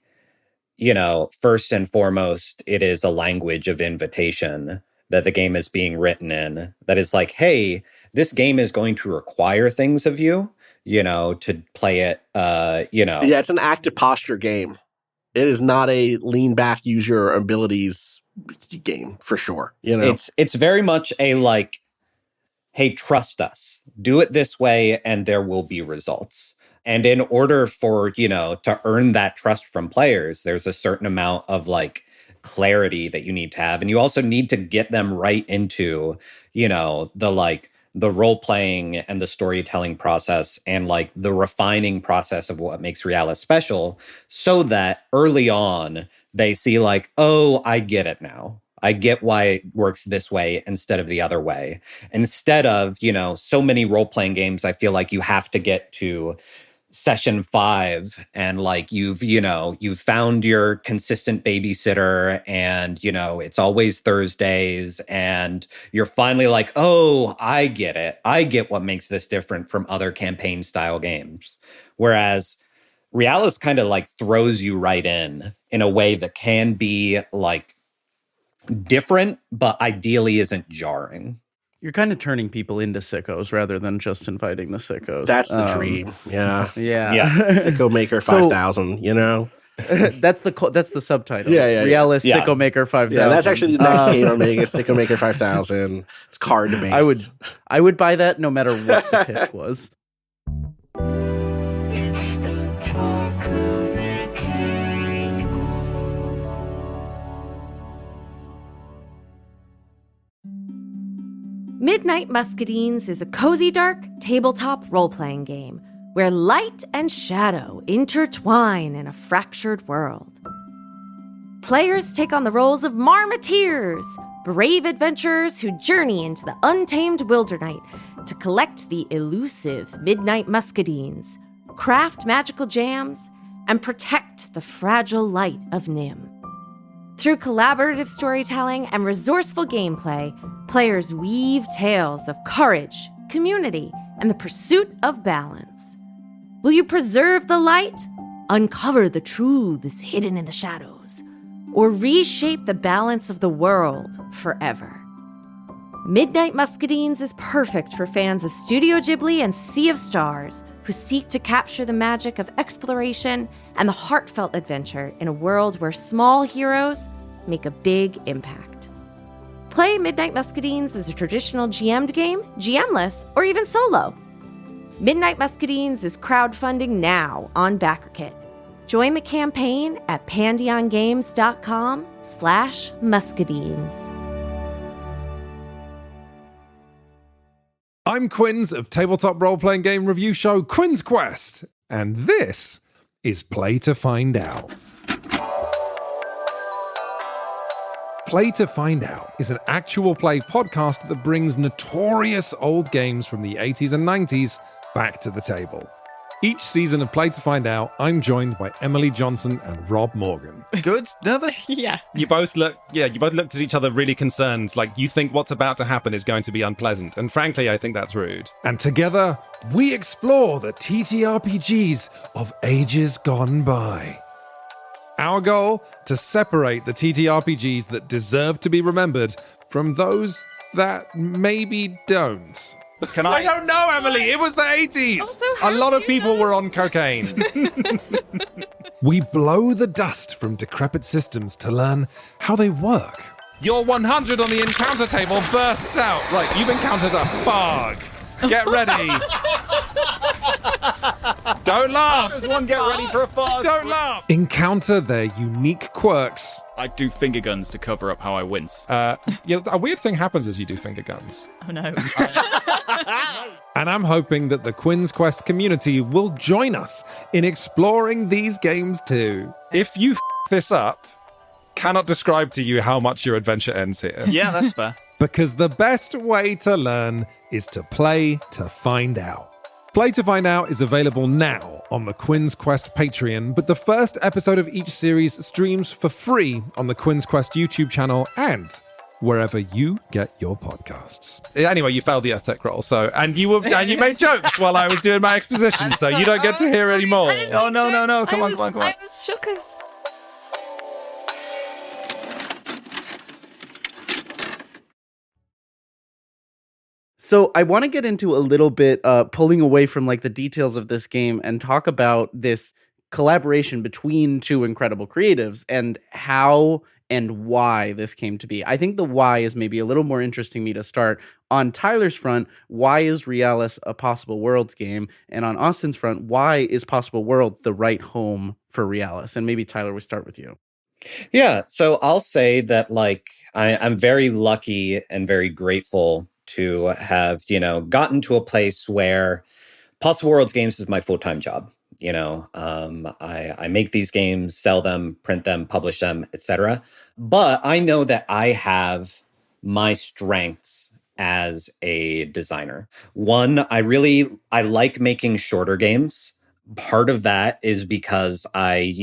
first and foremost, it is a language of invitation that the game is being written in, that is like, hey, this game is going to require things of you, to play it, Yeah, it's an active posture game. It is not a lean back, use your abilities game for sure. It's very much a like, hey, trust us, do it this way, and there will be results. And in order for, to earn that trust from players, there's a certain amount of like clarity that you need to have. And you also need to get them right into, the like the role playing and the storytelling process and like the refining process of what makes Realis special, so that early on they see like, oh, I get it now. I get why it works this way instead of the other way. Instead of, so many role playing games, I feel like you have to get to session 5 and like you've found your consistent babysitter and it's always Thursdays and you're finally like, oh, I get it. I get what makes this different from other campaign style games. Whereas Realis kind of like throws you right in a way that can be like different, but ideally isn't jarring. You're kind of turning people into sickos rather than just inviting the sickos. That's the dream. Yeah. Sicko Maker 5000, That's the subtitle. Yeah. Realis Sicko Maker 5000. Yeah, that's actually the next game I'm making. Is Sicko Maker 5000. It's card based. I would buy that no matter what the pitch was. Midnight Muscadines is a cozy, dark tabletop role-playing game where light and shadow intertwine in a fractured world. Players take on the roles of marmoteers, brave adventurers who journey into the untamed wilderness to collect the elusive Midnight Muscadines, craft magical jams, and protect the fragile light of Nim. Through collaborative storytelling and resourceful gameplay, players weave tales of courage, community, and the pursuit of balance. Will you preserve the light, uncover the truths hidden in the shadows, or reshape the balance of the world forever? Midnight Muscadines is perfect for fans of Studio Ghibli and Sea of Stars who seek to capture the magic of exploration and the heartfelt adventure in a world where small heroes make a big impact. Play Midnight Muscadines as a traditional GM'd game, GMless, or even solo. Midnight Muscadines is crowdfunding now on BackerKit. Join the campaign at pandeongames.com/muscadines. I'm Quinns of tabletop role-playing game review show Quinn's Quest, and this is Play to Find Out. Play to Find Out is an actual play podcast that brings notorious old games from the 80s and 90s back to the table. Each season of Play to Find Out, I'm joined by Emily Johnson and Rob Morgan. Good? Nervous? Yeah. You both looked at each other really concerned, like you think what's about to happen is going to be unpleasant. And frankly, I think that's rude. And together, we explore the TTRPGs of ages gone by. Our goal, to separate the TTRPGs that deserve to be remembered from those that maybe don't. I don't know, Emily. It was the 80s. A lot of people were on cocaine. We blow the dust from decrepit systems to learn how they work. Your 100 on the encounter table bursts out. Right, you've encountered a bug. Get ready. Don't laugh. How does one get ready for a fog? Don't laugh. Encounter their unique quirks. I do finger guns to cover up how I wince. A weird thing happens as you do finger guns. Oh, no. And I'm hoping that the Quinn's Quest community will join us in exploring these games too. If you this up, cannot describe to you how much your adventure ends here. Yeah, that's fair. Because the best way to learn is to play to find out. Play to Find Out is available now on the Quinn's Quest Patreon, but the first episode of each series streams for free on the Quinn's Quest YouTube channel and wherever you get your podcasts. Anyway, you failed the EarthTech roll, and you made jokes while I was doing my exposition, so you don't get to hear anymore. Oh, no. Come on. I was shook as... So I want to get into a little bit pulling away from like the details of this game and talk about this collaboration between two incredible creatives and how and why this came to be. I think the why is maybe a little more interesting me to start. On Tyler's front, why is Realis a Possible Worlds game? And on Austin's front, why is Possible Worlds the right home for Realis? And maybe Tyler, we start with you. Yeah, so I'll say that like I'm very lucky and very grateful to have, gotten to a place where Possible Worlds Games is my full-time job. I make these games, sell them, print them, publish them, etc. But I know that I have my strengths as a designer. One, I like making shorter games. Part of that is because I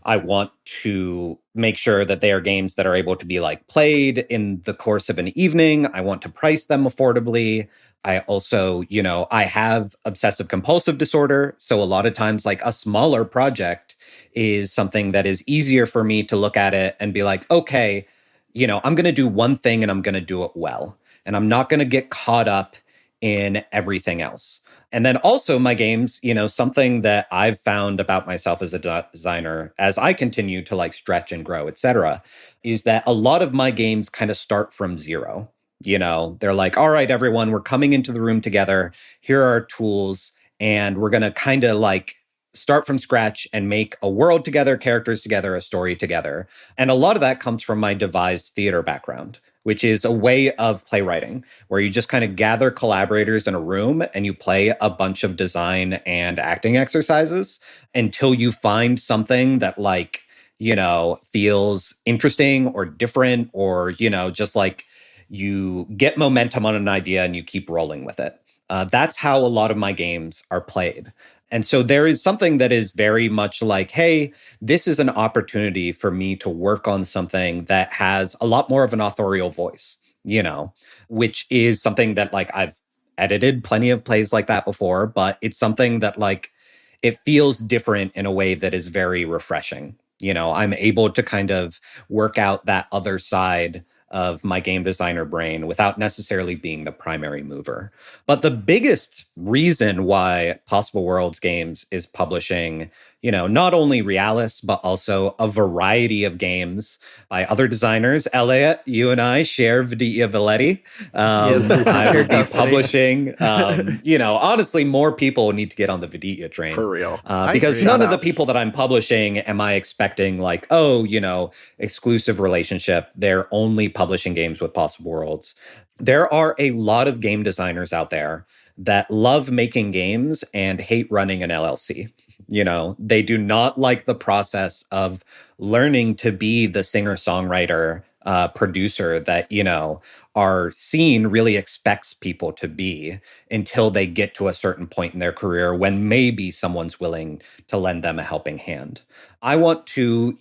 want to make sure that they are games that are able to be like played in the course of an evening. I want to price them affordably. I also, I have obsessive compulsive disorder. So a lot of times, like a smaller project is something that is easier for me to look at it and be like, okay, I'm going to do one thing and I'm going to do it well. And I'm not going to get caught up in everything else. And then also my games, something that I've found about myself as a designer as I continue to like stretch and grow, et cetera, is that a lot of my games kind of start from zero. They're like, all right, everyone, we're coming into the room together. Here are our tools. And we're going to kind of like start from scratch and make a world together, characters together, a story together. And a lot of that comes from my devised theater background, which is a way of playwriting where you just kind of gather collaborators in a room and you play a bunch of design and acting exercises until you find something that like, feels interesting or different or, just like you get momentum on an idea and you keep rolling with it. That's how a lot of my games are played. And so there is something that is very much like, hey, this is an opportunity for me to work on something that has a lot more of an authorial voice, which is something that like I've edited plenty of plays like that before, but it's something that like it feels different in a way that is very refreshing. I'm able to kind of work out that other side of my game designer brain without necessarily being the primary mover. But the biggest reason why Possible Worlds Games is publishing, not only Realis, but also a variety of games by other designers. Elliot, you and I share Vidya Valetti. Yes. I will be publishing, honestly, more people need to get on the Vidya train. For real. Because none of the people that I'm publishing am I expecting like, exclusive relationship. They're only publishing games with Possible Worlds. There are a lot of game designers out there that love making games and hate running an LLC. They do not like the process of learning to be the singer-songwriter producer that, our scene really expects people to be until they get to a certain point in their career when maybe someone's willing to lend them a helping hand. I want to,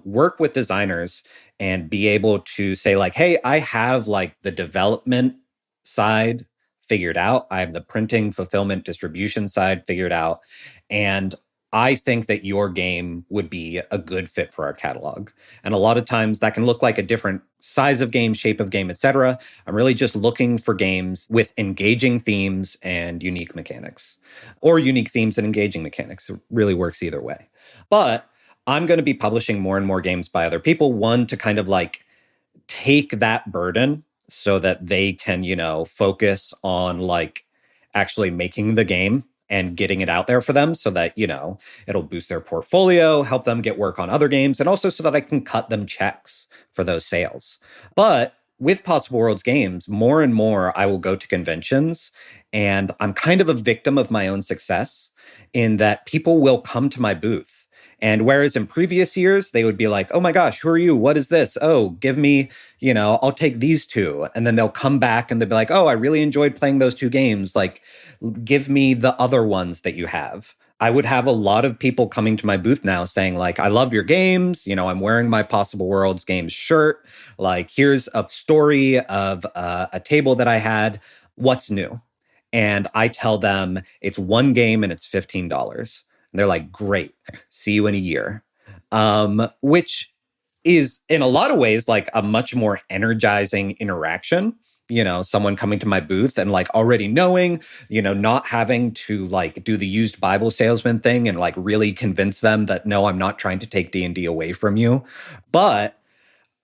work with designers and be able to say like, hey, I have like the development side figured out. I have the printing, fulfillment, distribution side figured out. And I think that your game would be a good fit for our catalog. And a lot of times that can look like a different size of game, shape of game, etc. I'm really just looking for games with engaging themes and unique mechanics, or unique themes and engaging mechanics. It really works either way. But I'm going to be publishing more and more games by other people. One, to kind of like take that burden so that they can, focus on like actually making the game and getting it out there for them so that, it'll boost their portfolio, help them get work on other games, and also so that I can cut them checks for those sales. But with Possible Worlds Games, more and more I will go to conventions, and I'm kind of a victim of my own success in that people will come to my booth. And whereas in previous years, they would be like, oh my gosh, who are you? What is this? Oh, give me, I'll take these two. And then they'll come back and they'll be like, oh, I really enjoyed playing those two games. Like, give me the other ones that you have. I would have a lot of people coming to my booth now saying like, I love your games. I'm wearing my Possible Worlds Games shirt. Like, here's a story of a table that I had. What's new? And I tell them it's one game and it's $15. And they're like, great, see you in a year. Which is in a lot of ways like a much more energizing interaction. Someone coming to my booth and like already knowing, not having to like do the used Bible salesman thing and like really convince them that, no, I'm not trying to take D&D away from you. But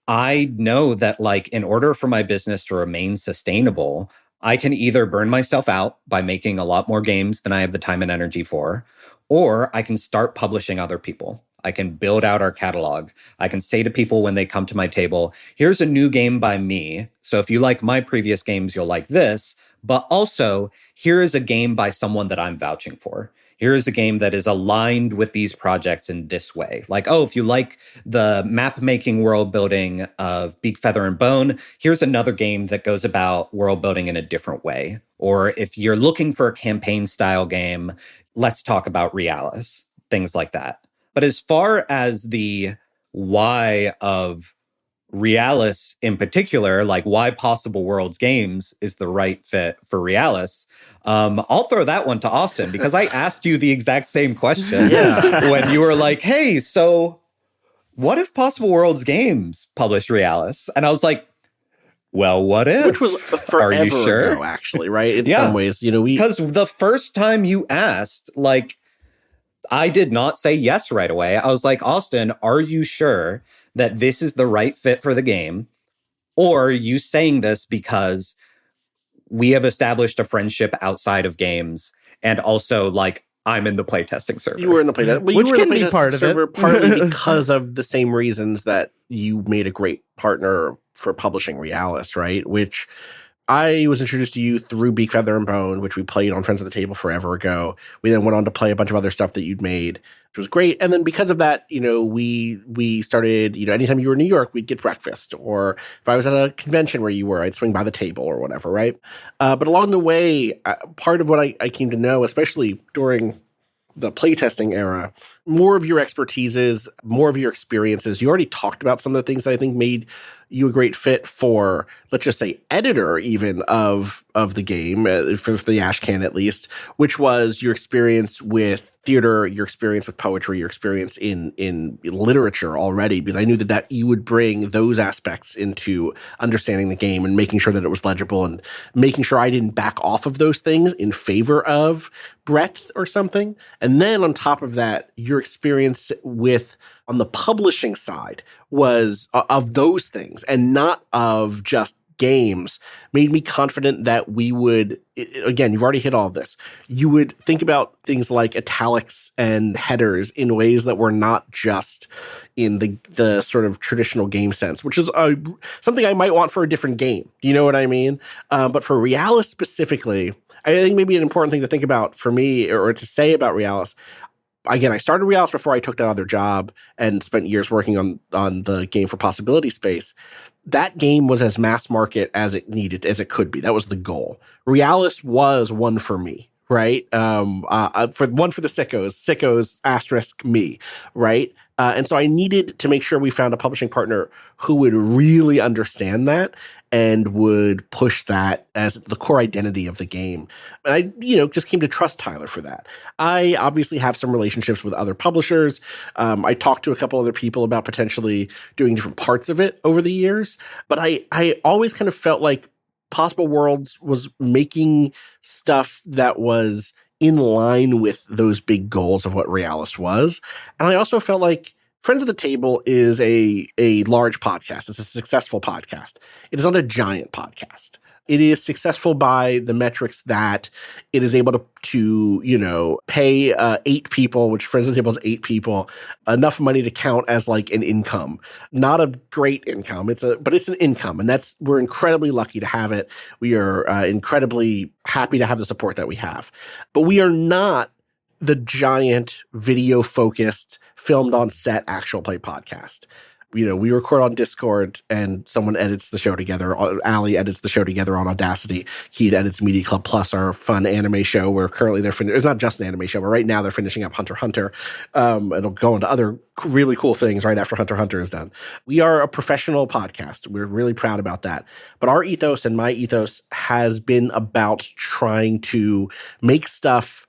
I know that like in order for my business to remain sustainable, I can either burn myself out by making a lot more games than I have the time and energy for, or I can start publishing other people. I can build out our catalog. I can say to people when they come to my table, here's a new game by me. So if you like my previous games, you'll like this. But also, here is a game by someone that I'm vouching for. Here is a game that is aligned with these projects in this way. Like, oh, if you like the map-making world building of Beak, Feather, and Bone, here's another game that goes about world building in a different way. Or if you're looking for a campaign-style game, let's talk about Realis, things like that. But as far as the why of Realis in particular, like why Possible Worlds Games is the right fit for Realis, I'll throw that one to Austin because I asked you the exact same question when you were like, hey, so what if Possible Worlds Games published Realis? And I was like, well, what if? Which was forever Are you sure? ago, actually, right? In some ways, because the first time you asked, like, I did not say yes right away. I was like, Austin, are you sure that this is the right fit for the game? Or are you saying this because we have established a friendship outside of games and also, like, I'm in the playtesting server? You were in the playtesting, which can be part of it. Partly because of the same reasons that you made a great partner for publishing Realis, right? Which I was introduced to you through Beak, Feather, and Bone, which we played on Friends of the Table forever ago. We then went on to play a bunch of other stuff that you'd made, which was great. And then because of that, we started, anytime you were in New York, we'd get breakfast. Or if I was at a convention where you were, I'd swing by the table or whatever, right? But along the way, part of what I came to know, especially during the playtesting era, more of your expertises, more of your experiences. You already talked about some of the things that I think made you a great fit for, let's just say, editor even of the game, for the Ashcan at least, which was your experience with theater, your experience with poetry, your experience in literature already, because I knew that you would bring those aspects into understanding the game and making sure that it was legible and making sure I didn't back off of those things in favor of breadth or something. And then on top of that, your experience with on the publishing side was of those things and not of just games made me confident that we would, again, you've already hit all of this. You would think about things like italics and headers in ways that were not just in the sort of traditional game sense, which is something I might want for a different game. You know what I mean? But for Realis specifically, I think maybe an important thing to think about for me or to say about Realis. Again, I started Realis before I took that other job and spent years working on the game for Possibility Space. That game was as mass market as it could be. That was the goal. Realis was one for me, right? For the sickos * me, right? And so I needed to make sure we found a publishing partner who would really understand that and would push that as the core identity of the game. And I, just came to trust Tyler for that. I obviously have some relationships with other publishers. I talked to a couple other people about potentially doing different parts of it over the years. But I always kind of felt like Possible Worlds was making stuff that was in line with those big goals of what Realis was. And I also felt like Friends of the Table is a large podcast. It's a successful podcast. It is not a giant podcast. It is successful by the metrics that it is able to pay 8 people, which Friends of the Table is 8 people, enough money to count as like an income. Not a great income, but it's an income, and we're incredibly lucky to have it. We are incredibly happy to have the support that we have, but we are not the giant video-focused, filmed on set actual play podcast. We record on Discord and someone edits the show together. Allie edits the show together on Audacity. Keith edits Media Club Plus, our fun anime show. Where currently it's not just an anime show, but right now they're finishing up Hunter x Hunter. It'll go into other really cool things right after Hunter x Hunter is done. We are a professional podcast. We're really proud about that. But our ethos and my ethos has been about trying to make stuff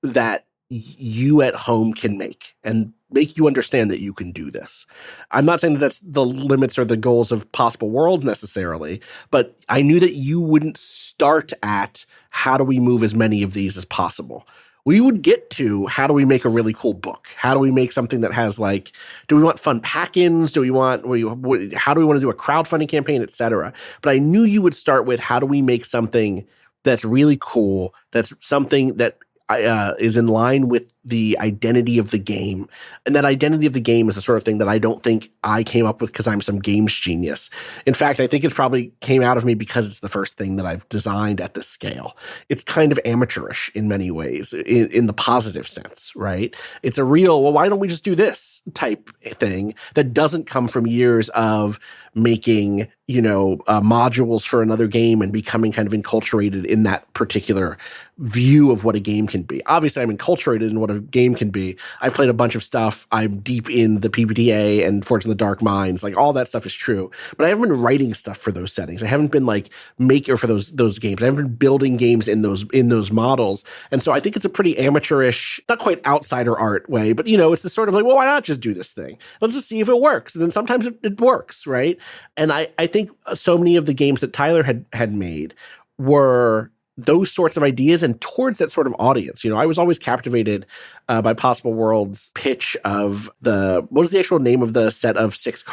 that you at home can make and make you understand that you can do this. I'm not saying that that's the limits or the goals of Possible Worlds necessarily, but I knew that you wouldn't start at how do we move as many of these as possible. We would get to how do we make a really cool book? How do we make something that has do we want fun pack-ins? How do we want to do a crowdfunding campaign, et cetera? But I knew you would start with how do we make something that's really cool, that's something that is in line with the identity of the game. And that identity of the game is the sort of thing that I don't think I came up with because I'm some games genius. In fact, I think it's probably came out of me because it's the first thing that I've designed at this scale. It's kind of amateurish in many ways, in the positive sense, right? It's a real, well, why don't we just do this type thing that doesn't come from years of making, modules for another game and becoming kind of enculturated in that particular view of what a game can be. Obviously, I'm enculturated in what a game can be. I've played a bunch of stuff. I'm deep in the PBTA and Forged in the Dark Minds. Like, all that stuff is true. But I haven't been writing stuff for those settings. I haven't been like maker for those games. I haven't been building games in those models. And so I think it's a pretty amateurish, not quite outsider art way, but it's the sort of like, well, why not just do this thing? Let's just see if it works. And then sometimes it works, right? And I think so many of the games that Tyler had made were those sorts of ideas and towards that sort of audience. I was always captivated by Possible Worlds' pitch of what was the actual name of the set of six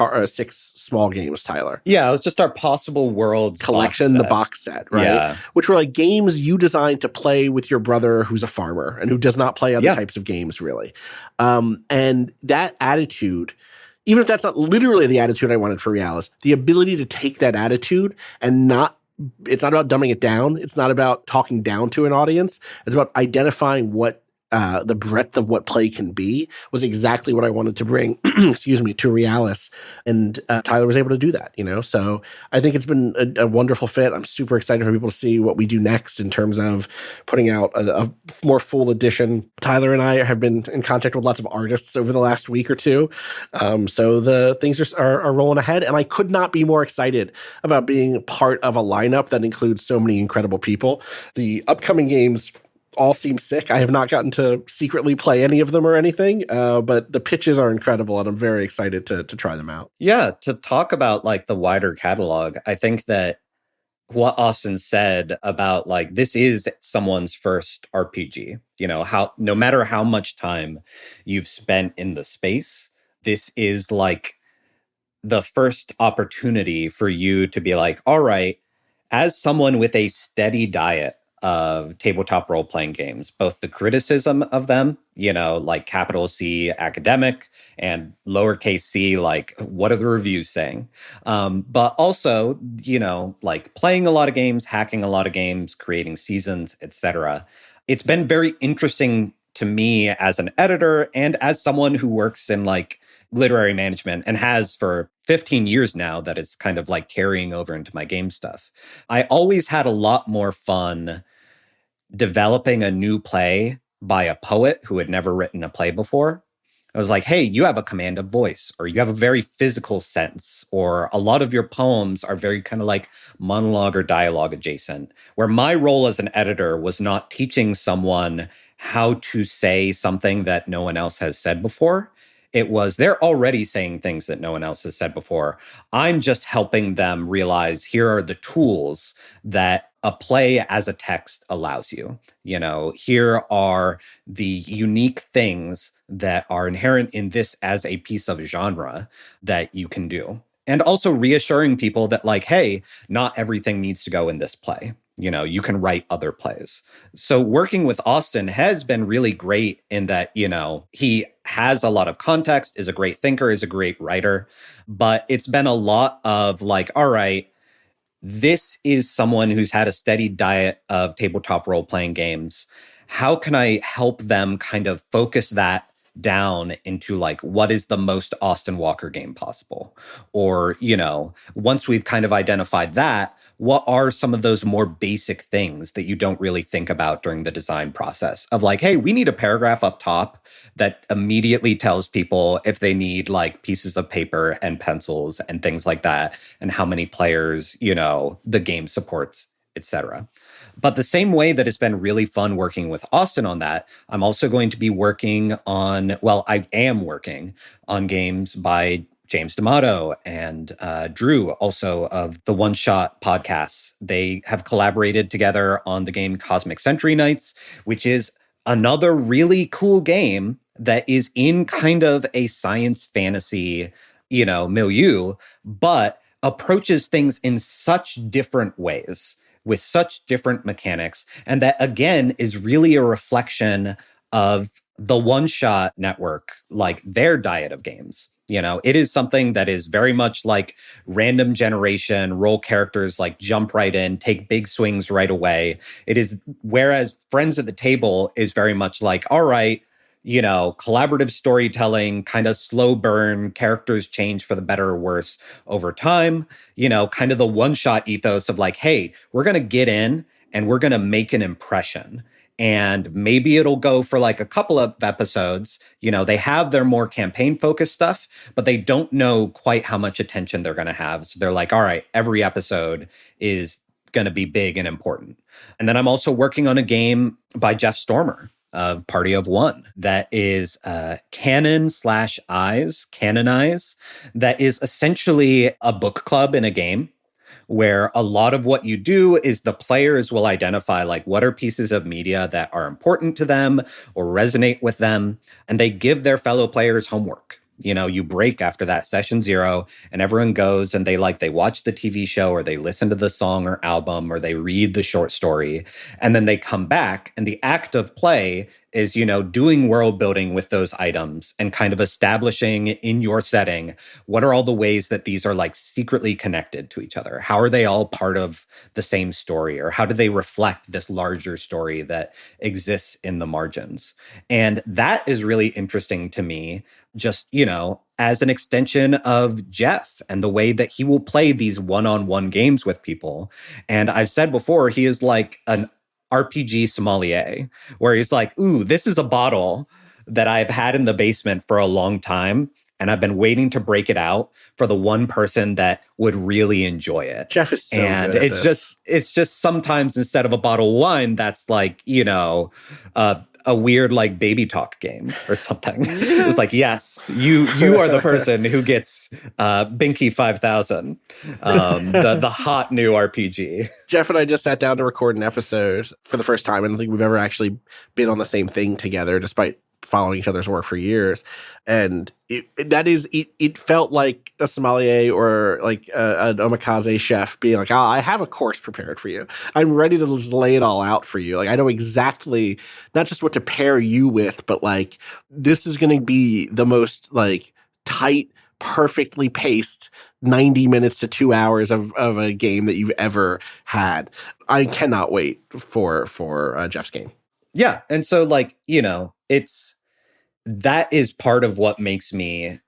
small games, Tyler? Yeah, it was just our Possible Worlds collection, the box set, right? Yeah. Which were like games you designed to play with your brother who's a farmer and who does not play other types of games, really. And that attitude, even if that's not literally the attitude I wanted for Realis, the ability to take that attitude and it's not about dumbing it down. It's not about talking down to an audience. It's about identifying what the breadth of what play can be was exactly what I wanted to bring, to Realis. And Tyler was able to do that, So I think it's been a wonderful fit. I'm super excited for people to see what we do next in terms of putting out a more full edition. Tyler and I have been in contact with lots of artists over the last week or two. So the things are rolling ahead. And I could not be more excited about being part of a lineup that includes so many incredible people. The upcoming games all seem sick. I have not gotten to secretly play any of them or anything, but the pitches are incredible, and I'm very excited to try them out. Yeah, to talk about like the wider catalog, I think that what Austin said about like this is someone's first RPG. How no matter how much time you've spent in the space, this is like the first opportunity for you to be like, all right, as someone with a steady diet of tabletop role-playing games, both the criticism of them, like capital C academic and lowercase c, like what are the reviews saying? But also, like playing a lot of games, hacking a lot of games, creating seasons, etc. It's been very interesting to me as an editor and as someone who works in like literary management and has for 15 years now that it's kind of like carrying over into my game stuff. I always had a lot more fun developing a new play by a poet who had never written a play before. I was like, hey, you have a command of voice, or you have a very physical sense, or a lot of your poems are very kind of like monologue or dialogue adjacent, where my role as an editor was not teaching someone how to say something that no one else has said before. It was they're already saying things that no one else has said before. I'm just helping them realize here are the tools that a play as a text allows you. Here are the unique things that are inherent in this as a piece of genre that you can do. And also reassuring people that like, hey, not everything needs to go in this play. You can write other plays. So working with Austin has been really great in that, he has a lot of context, is a great thinker, is a great writer, but it's been a lot of like, all right, this is someone who's had a steady diet of tabletop role-playing games. How can I help them kind of focus that down into like, what is the most Austin Walker game possible? Or, once we've kind of identified that, what are some of those more basic things that you don't really think about during the design process of like, hey, we need a paragraph up top that immediately tells people if they need like pieces of paper and pencils and things like that, and how many players, the game supports, etc. But the same way that it's been really fun working with Austin on that, I'm also going to be working on, I am working on games by James D'Amato and Drew, also of the One Shot podcasts. They have collaborated together on the game Cosmic Century Nights, which is another really cool game that is in kind of a science fantasy, milieu, but approaches things in such different ways with such different mechanics. And that, again, is really a reflection of the one-shot network, like their diet of games. You know, it is something that is very much like random generation, roll characters, like jump right in, take big swings right away. It is, whereas Friends at the Table is very much like, all right, you know, collaborative storytelling, kind of slow burn, characters change for the better or worse over time. You know, kind of the one-shot ethos of like, hey, we're going to get in and we're going to make an impression. And maybe it'll go for like a couple of episodes. You know, they have their more campaign focused stuff, but they don't know quite how much attention they're going to have. So they're like, all right, every episode is going to be big and important. And then I'm also working on a game by Jeff Stormer of Party of One that is Canonize, that is essentially a book club in a game, where a lot of what you do is the players will identify like what are pieces of media that are important to them or resonate with them, and they give their fellow players homework. You know, you break after that session 0 and everyone goes and they watch the TV show or they listen to the song or album or they read the short story, and then they come back, and the act of play is, you know, doing world building with those items and kind of establishing in your setting, what are all the ways that these are like secretly connected to each other? How are they all part of the same story? Or how do they reflect this larger story that exists in the margins? And that is really interesting to me, just, you know, as an extension of Jeff and the way that he will play these one-on-one games with people. And I've said before, he is like an RPG sommelier, where he's like, ooh, this is a bottle that I've had in the basement for a long time, and I've been waiting to break it out for the one person that would really enjoy it. Jeff is so and good at it's just sometimes instead of a bottle of wine, that's like, you know, a weird like baby talk game or something. It's like, yes, you are the person who gets Binky 5000, the hot new RPG. Jeff and I just sat down to record an episode for the first time. I don't think we've ever actually been on the same thing together, despite following each other's work for years. And it felt like a sommelier or like an omakase chef being like, I have a course prepared for you. I'm ready to just lay it all out for you. Like, I know exactly not just what to pair you with, but like, this is going to be the most like tight, perfectly paced 90 minutes to 2 hours of a game that you've ever had. I cannot wait for Jeff's game. Yeah. And so like, you know, that is part of what makes me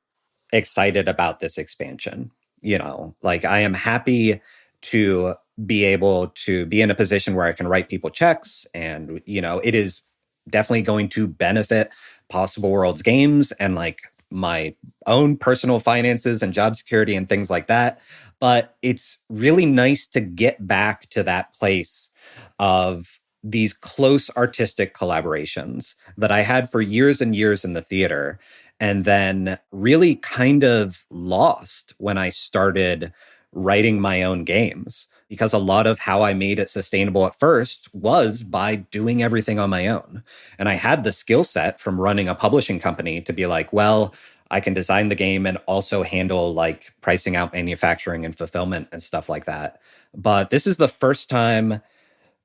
excited about this expansion. You know, like I am happy to be able to be in a position where I can write people checks, and, you know, it is definitely going to benefit Possible Worlds games and like my own personal finances and job security and things like that. But it's really nice to get back to that place of these close artistic collaborations that I had for years and years in the theater, and then really kind of lost when I started writing my own games, because a lot of how I made it sustainable at first was by doing everything on my own. And I had the skill set from running a publishing company to be like, well, I can design the game and also handle like pricing out manufacturing and fulfillment and stuff like that. But this is the first time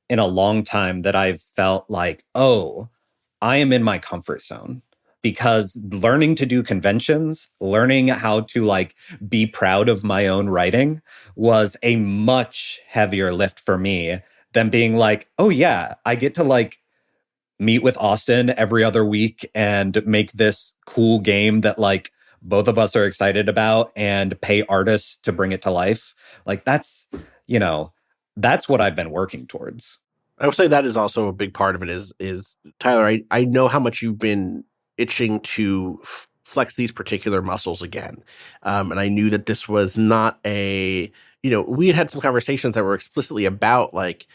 in a long time that I've felt like, oh, I am in my comfort zone, because learning to do conventions, learning how to like be proud of my own writing was a much heavier lift for me than being like, oh yeah, I get to like meet with Austin every other week and make this cool game that like both of us are excited about and pay artists to bring it to life. Like that's, you know, that's what I've been working towards. I would say that is also a big part of it is Tyler, I know how much you've been itching to flex these particular muscles again. And I knew that this was not we had some conversations that were explicitly about like,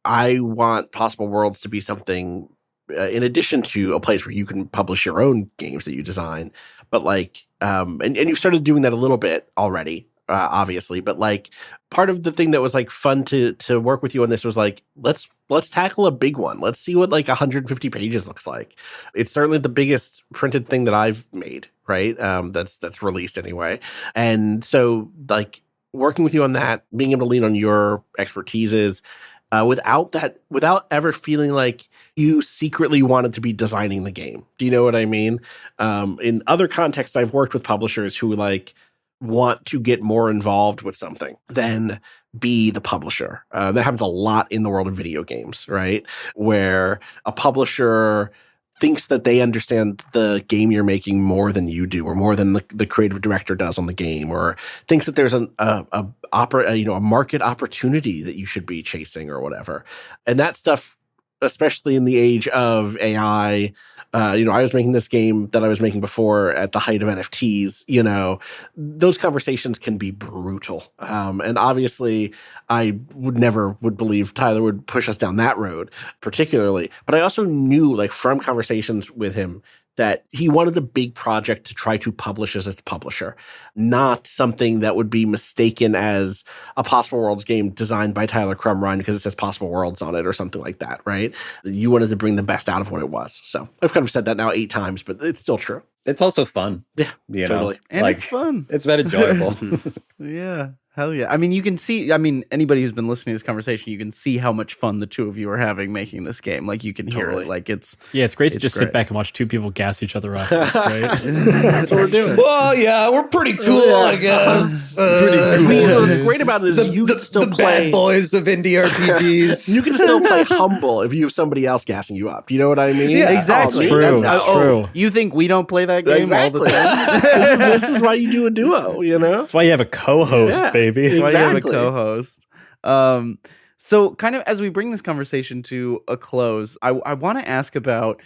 I want Possible Worlds to be something in addition to a place where you can publish your own games that you design. But like, and you've started doing that a little bit already. Obviously, but like part of the thing that was like fun to work with you on this was like, let's tackle a big one. Let's see what like 150 pages looks like. It's certainly the biggest printed thing that I've made, right? That's released anyway. And so like working with you on that, being able to lean on your expertises, without ever feeling like you secretly wanted to be designing the game. Do you know what I mean? In other contexts, I've worked with publishers who like want to get more involved with something than be the publisher. That happens a lot in the world of video games, right? Where a publisher thinks that they understand the game you're making more than you do, or more than the creative director does on the game, or thinks that there's a market opportunity that you should be chasing or whatever. And that stuff, especially in the age of AI, I was making this game that I was making before at the height of NFTs, those conversations can be brutal. And obviously I would believe Tyler would push us down that road particularly. But I also knew, like, from conversations with him, that he wanted a big project to try to publish as its publisher, not something that would be mistaken as a Possible Worlds game designed by Tyler Crumrine because it says Possible Worlds on it or something like that, right? You wanted to bring the best out of what it was. So I've kind of said that now 8 times, but it's still true. It's also fun. Yeah, totally. And it's fun. It's been enjoyable. Yeah. Hell yeah. I mean, you can see, anybody who's been listening to this conversation, you can see how much fun the two of you are having making this game. Like, you can hear it. Like, it's great to just sit back and watch two people gas each other up. That's great. That's what we're doing. Well, yeah, we're pretty cool, I guess. Pretty cool. What's great about it is you can still play bad boys of indie RPGs. You can still play humble if you have somebody else gassing you up. Do you know what I mean? Yeah, exactly. True. That's true. You think we don't play that game all the time? This is why you do a duo, That's why you have a co-host, baby. That's why you have a co-host. So kind of as we bring this conversation to a close, I want to ask about,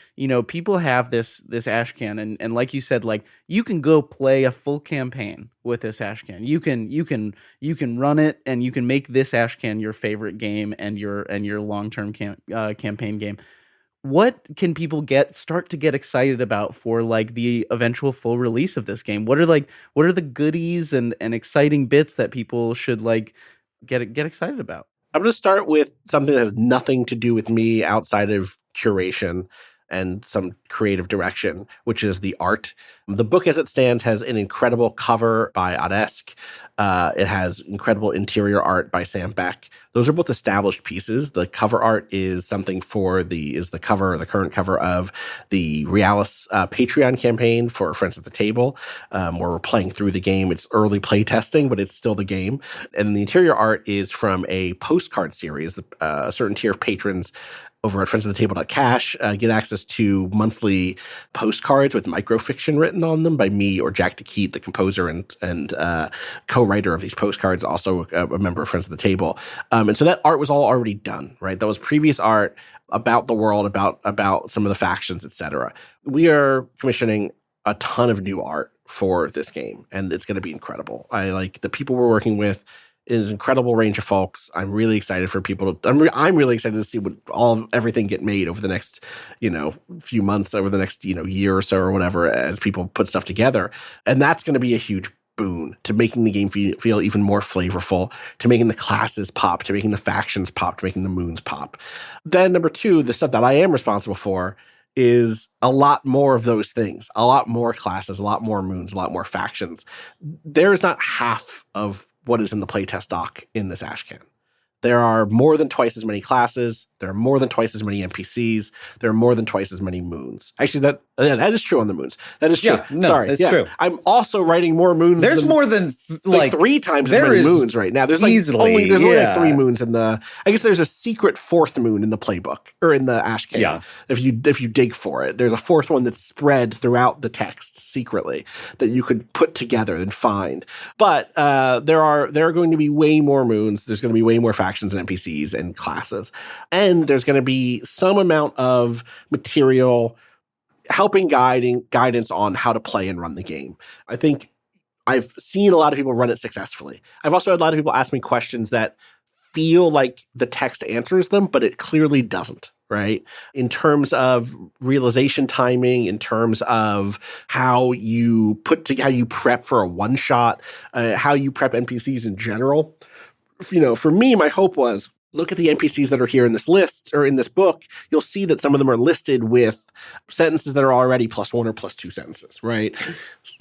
people have this ashcan, and like you said, like, you can go play a full campaign with this ashcan. You can run it, and you can make this ashcan your favorite game and your long-term campaign game. What can people start to get excited about for, like, the eventual full release of this game? What are the goodies and exciting bits that people should, like, get excited about? I'm going to start with something that has nothing to do with me outside of curation and some creative direction, which is the art. The book as it stands has an incredible cover by Odesk. It has incredible interior art by Sam Beck. Those are both established pieces. The cover art is something the current cover of the Realis Patreon campaign for Friends at the Table, where we're playing through the game. It's early play testing, but it's still the game. And the interior art is from a postcard series. A certain tier of patrons over at friendsoftheTable.cash, get access to monthly postcards with microfiction written on them by me or Jack DeKeat, the composer and co-writer of these postcards, also a member of Friends of the Table. And so that art was all already done, right? That was previous art about the world, about some of the factions, etc. We are commissioning a ton of new art for this game, and it's going to be incredible. I like the people we're working with. Is an incredible range of folks. I'm really excited for people to. I'm really excited to see everything get made over the next, few months, over the next, year or so or whatever, as people put stuff together, and that's going to be a huge boon to making the game feel even more flavorful, to making the classes pop, to making the factions pop, to making the moons pop. Then number 2, the stuff that I am responsible for is a lot more of those things, a lot more classes, a lot more moons, a lot more factions. There's not half of what is in the playtest doc in this ashcan. There are more than twice as many classes. There are more than twice as many NPCs. There are more than twice as many moons. Actually, that is true on the moons. That is true. Yeah, no, Sorry, it's true. I'm also writing more moons. There's more than like 3 times as many moons right now. There's only like 3 moons in the. I guess there's a secret 4th moon in the playbook or in the ashcan. Yeah. If you dig for it, there's a 4th one that's spread throughout the text secretly that you could put together and find. But there are going to be way more moons. There's going to be way more factions and NPCs and classes, and there's going to be some amount of material helping guidance on how to play and run the game. I think I've seen a lot of people run it successfully. I've also had a lot of people ask me questions that feel like the text answers them, but it clearly doesn't, right? In terms of realization timing, in terms of how you prep for a one-shot, how you prep NPCs in general. For me, my hope was, look at the NPCs that are here in this list or in this book. You'll see that some of them are listed with sentences that are already +1 or +2 sentences, right?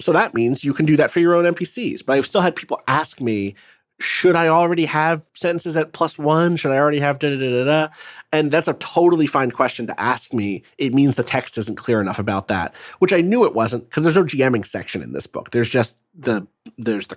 So that means you can do that for your own NPCs. But I've still had people ask me, should I already have sentences at +1? Should I already have da-da-da-da-da? And that's a totally fine question to ask me. It means the text isn't clear enough about that, which I knew it wasn't, because there's no GMing section in this book. There's just there's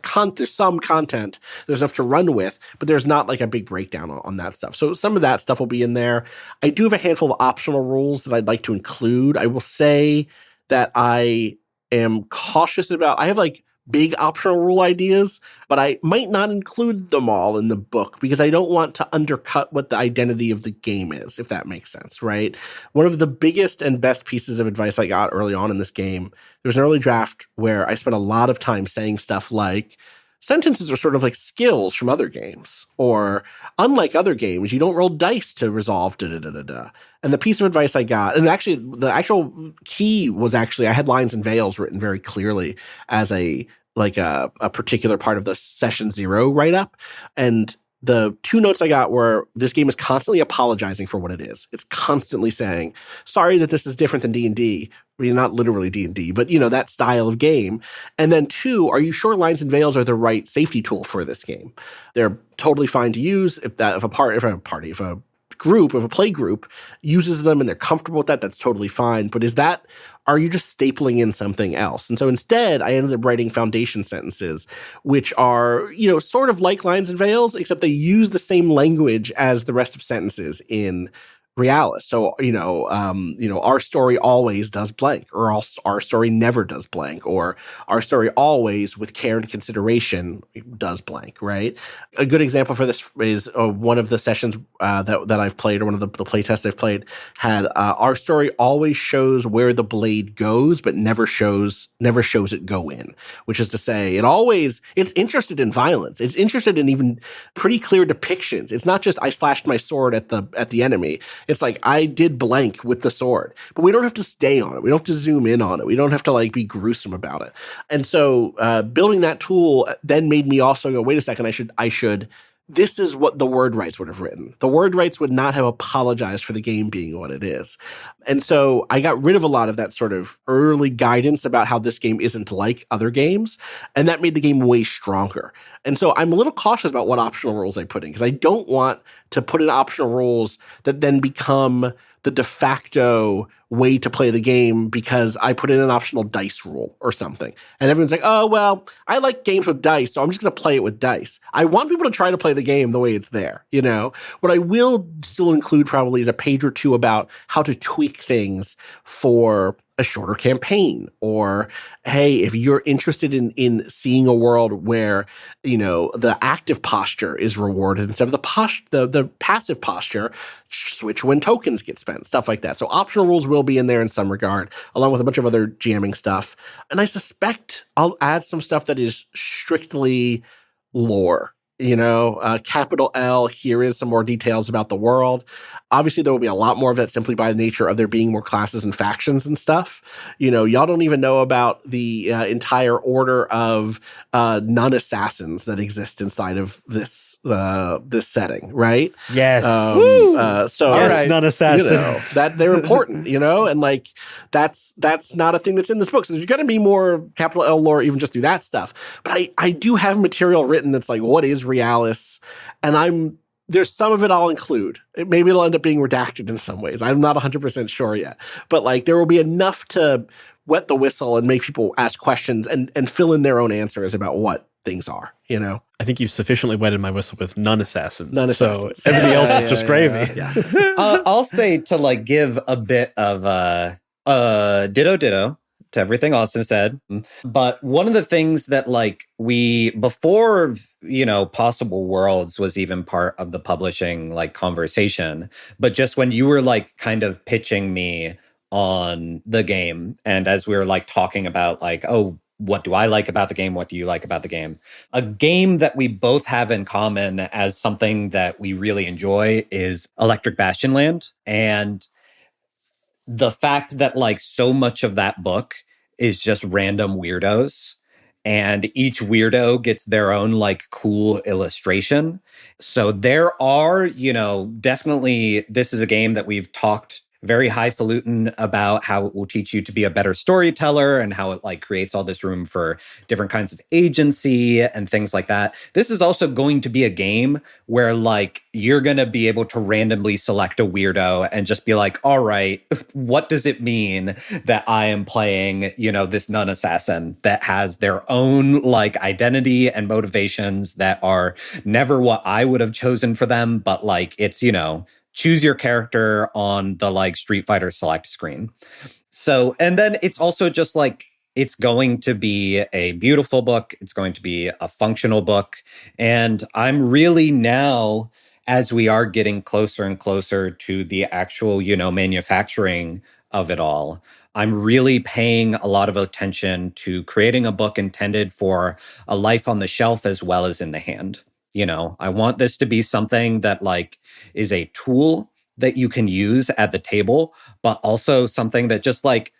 some content, there's enough to run with, but there's not like a big breakdown on that stuff. So some of that stuff will be in there. I do have a handful of optional rules that I'd like to include. I will say that I am cautious about, I have like big optional rule ideas, but I might not include them all in the book because I don't want to undercut what the identity of the game is, if that makes sense, right? One of the biggest and best pieces of advice I got early on in this game, there was an early draft where I spent a lot of time saying stuff like, sentences are sort of like skills from other games, or unlike other games, you don't roll dice to resolve da-da-da-da-da. And the piece of advice I got, and actually the actual key was actually, I had lines and veils written very clearly as a particular part of the session 0 write-up. And the 2 notes I got were, this game is constantly apologizing for what it is. It's constantly saying, sorry that this is different than D&D. I mean, not literally D&D, but, that style of game. And then 2, are you sure lines and veils are the right safety tool for this game? They're totally fine to use if a play group uses them and they're comfortable with that, that's totally fine. But are you just stapling in something else? And so instead, I ended up writing foundation sentences, which are, sort of like lines and veils, except they use the same language as the rest of sentences in Realis. So, our story always does blank, or our story never does blank, or our story always, with care and consideration, does blank, right? A good example for this is one of the sessions that I've played, or one of the playtests I've played, had our story always shows where the blade goes, but never shows it go in, which is to say, it's interested in violence. It's interested in even pretty clear depictions. It's not just I slashed my sword at the enemy. It's like, I did blank with the sword, but we don't have to stay on it. We don't have to zoom in on it. We don't have to be gruesome about it. And so building that tool then made me also go, wait a second, this is what the word rights would have written. The word rights would not have apologized for the game being what it is. And so I got rid of a lot of that sort of early guidance about how this game isn't like other games. And that made the game way stronger. And so I'm a little cautious about what optional rules I put in, because I don't want to put in optional rules that then become the de facto way to play the game because I put in an optional dice rule or something. And everyone's like, oh, well, I like games with dice, so I'm just going to play it with dice. I want people to try to play the game the way it's there, What I will still include probably is a page or 2 about how to tweak things for a shorter campaign, or, hey, if you're interested in seeing a world where, the active posture is rewarded instead of the passive posture, switch when tokens get spent, stuff like that. So optional rules will be in there in some regard, along with a bunch of other jamming stuff. And I suspect I'll add some stuff that is strictly lore. Capital L, here is some more details about the world. Obviously, there will be a lot more of that simply by the nature of there being more classes and factions and stuff. Y'all don't even know about the entire order of non-assassins that exist inside of this setting, right? Yes. So yes, right, non-assassins. that they're important, and that's not a thing that's in this book. So there's going to be more capital L lore, even just through that stuff. But I do have material written that's like, what is Realis? And there's some of it I'll include. Maybe it'll end up being redacted in some ways. I'm not 100% sure yet. But there will be enough to wet the whistle and make people ask questions and fill in their own answers about what things are, I think you've sufficiently wetted my whistle with non-assassins. So Non-assassins. everything else is just gravy. Yeah. I'll say, to give a bit of ditto to everything Austin said. But one of the things that before, Possible Worlds was even part of the publishing conversation, but just when you were kind of pitching me on the game, and as we were talking about oh, what do I like about the game? What do you like about the game? A game that we both have in common as something that we really enjoy is Electric Bastion Land. And the fact that so much of that book is just random weirdos, and each weirdo gets their own cool illustration. So there are, definitely, this is a game that we've talked very highfalutin about how it will teach you to be a better storyteller and how it like creates all this room for different kinds of agency and things like that. This is also going to be a game where like you're going to be able to randomly select a weirdo and just be like, all right, what does it mean that I am playing, this nun assassin that has their own like identity and motivations that are never what I would have chosen for them, but like it's, choose your character on the like Street Fighter Select screen. So, and then it's also just like, it's going to be a beautiful book. It's going to be a functional book. And I'm really now, as we are getting closer and closer to the actual, manufacturing of it all, I'm really paying a lot of attention to creating a book intended for a life on the shelf as well as in the hand. I want this to be something that like is a tool that you can use at the table, but also something that just like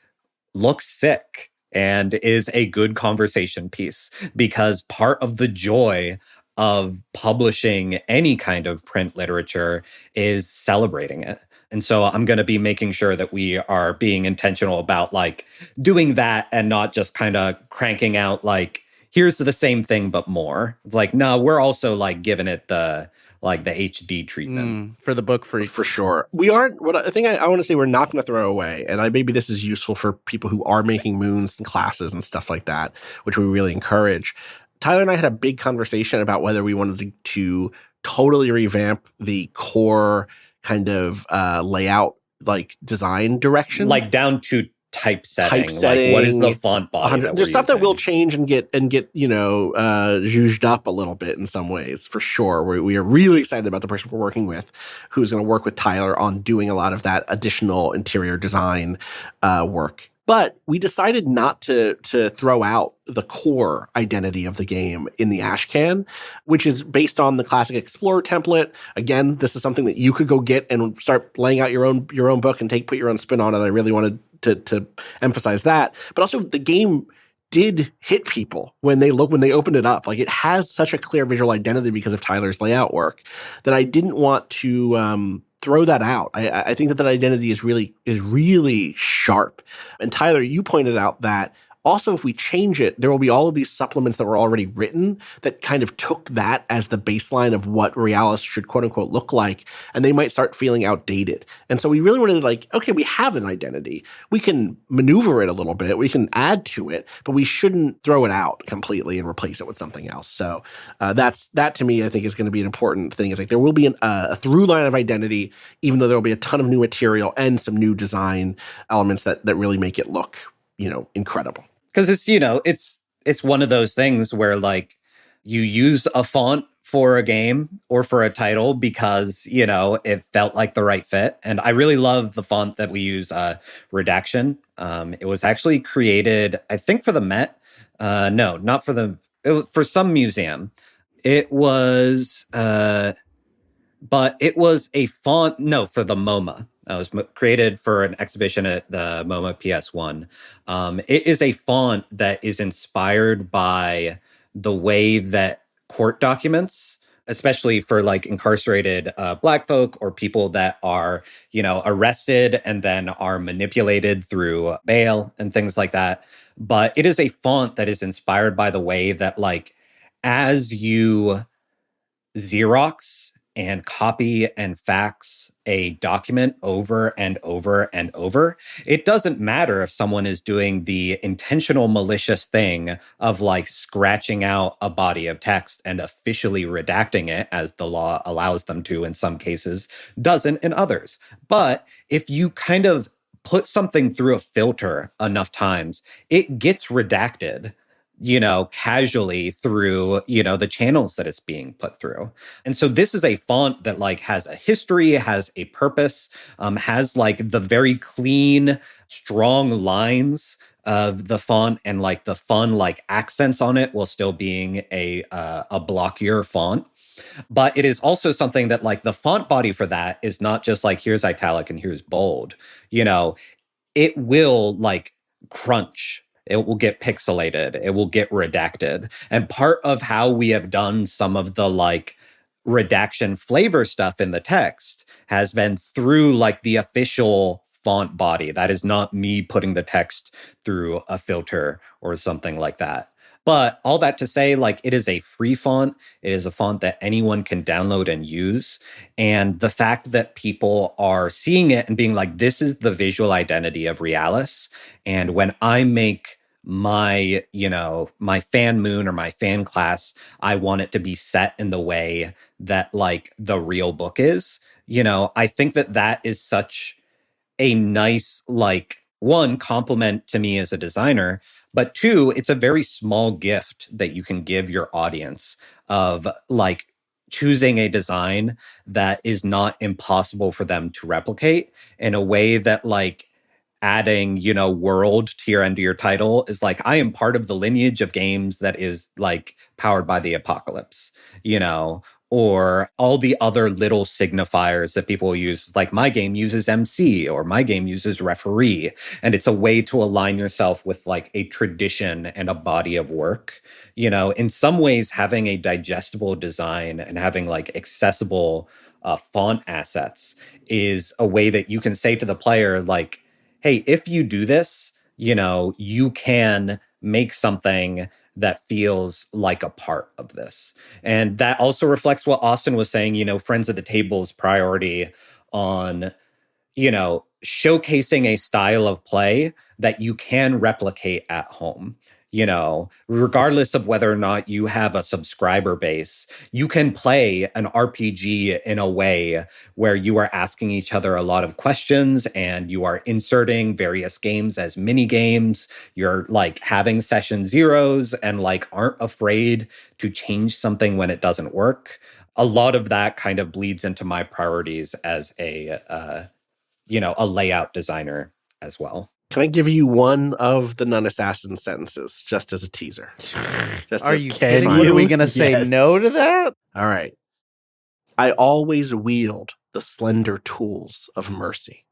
looks sick and is a good conversation piece, because part of the joy of publishing any kind of print literature is celebrating it. And so I'm going to be making sure that we are being intentional about like doing that and not just kind of cranking out like, here's the same thing, but more. It's like, no, we're also like giving it the HD treatment. For the book freaks. For sure. We aren't, what I think I want to say we're not going to throw away, and maybe this is useful for people who are making moons and classes and stuff like that, which we really encourage. Tyler and I had a big conversation about whether we wanted to totally revamp the core kind of layout, like design direction. Like down to typesetting. Like what is the font body? There's stuff that will change and get zhuzhed up a little bit in some ways, for sure. We are really excited about the person we're working with, who's going to work with Tyler on doing a lot of that additional interior design work. But we decided not to throw out the core identity of the game in the Ashcan, which is based on the classic Explorer template. Again, this is something that you could go get and start laying out your own book and put your own spin on it. I really wanted to emphasize that. But also the game did hit people when they opened it up. Like, it has such a clear visual identity because of Tyler's layout work that I didn't want to throw that out. I think that identity is really sharp. And Tyler, you pointed out that also, if we change it, there will be all of these supplements that were already written that kind of took that as the baseline of what Realis should quote unquote look like, and they might start feeling outdated. And so we really wanted to like, okay, we have an identity. We can maneuver it a little bit. We can add to it, but we shouldn't throw it out completely and replace it with something else. So that to me, I think is going to be an important thing. Is like there will be a through line of identity, even though there will be a ton of new material and some new design elements that really make it look, incredible. Because it's one of those things where like you use a font for a game or for a title because, it felt like the right fit. And I really love the font that we use, Redaction. It was actually created, I think, for the Met. No, not for for some museum. It was, but it was a font, for the MoMA. It was created for an exhibition at the MoMA PS1. It is a font that is inspired by the way that court documents, especially for like incarcerated Black folk or people that are, arrested and then are manipulated through bail and things like that. But it is a font that is inspired by the way that like as you Xerox and copy and fax a document over and over and over, it doesn't matter if someone is doing the intentional malicious thing of like scratching out a body of text and officially redacting it, as the law allows them to in some cases, doesn't in others. But if you kind of put something through a filter enough times, it gets redacted, casually through, the channels that it's being put through. And so this is a font that like has a history, has a purpose, has like the very clean, strong lines of the font and like the fun like accents on it while still being a blockier font. But it is also something that like the font body for that is not just like here's italic and here's bold. It will like crunch. It will get pixelated. It will get redacted. And part of how we have done some of the like redaction flavor stuff in the text has been through like the official font body. That is not me putting the text through a filter or something like that. But all that to say, like, it is a free font. It is a font that anyone can download and use. And the fact that people are seeing it and being like, this is the visual identity of Realis. And when I make my, my fan moon or my fan class, I want it to be set in the way that like the real book is. I think that is such a nice, like, one, compliment to me as a designer, but two, it's a very small gift that you can give your audience of like choosing a design that is not impossible for them to replicate in a way that like adding, world to your end of your title is like, I am part of the lineage of games that is like powered by the apocalypse, or all the other little signifiers that people use. Like my game uses MC or my game uses referee. And it's a way to align yourself with like a tradition and a body of work. In some ways, having a digestible design and having like accessible font assets is a way that you can say to the player, like, hey, if you do this, you can make something that feels like a part of this. And that also reflects what Austin was saying, Friends at the Table's priority on, showcasing a style of play that you can replicate at home. Regardless of whether or not you have a subscriber base, you can play an RPG in a way where you are asking each other a lot of questions and you are inserting various games as mini games. You're like having session zeros and like aren't afraid to change something when it doesn't work. A lot of that kind of bleeds into my priorities as a layout designer as well. Can I give you one of the non-assassin sentences just as a teaser? Are you kidding? What are we going to say no to that? All right. I always wield the slender tools of mercy.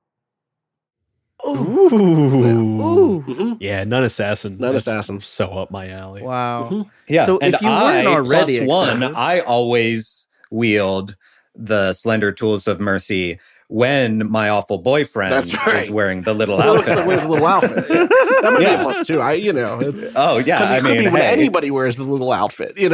Ooh. Ooh. Mm-hmm. Yeah, non-assassin. Non-assassin. So up my alley. Wow. Mm-hmm. Yeah. So and if you weren't already excited, I always wield the slender tools of mercy when my awful boyfriend is wearing the little outfit. Wears a little outfit. That might be a plus two. It's oh yeah. It could be when anybody wears the little outfit. You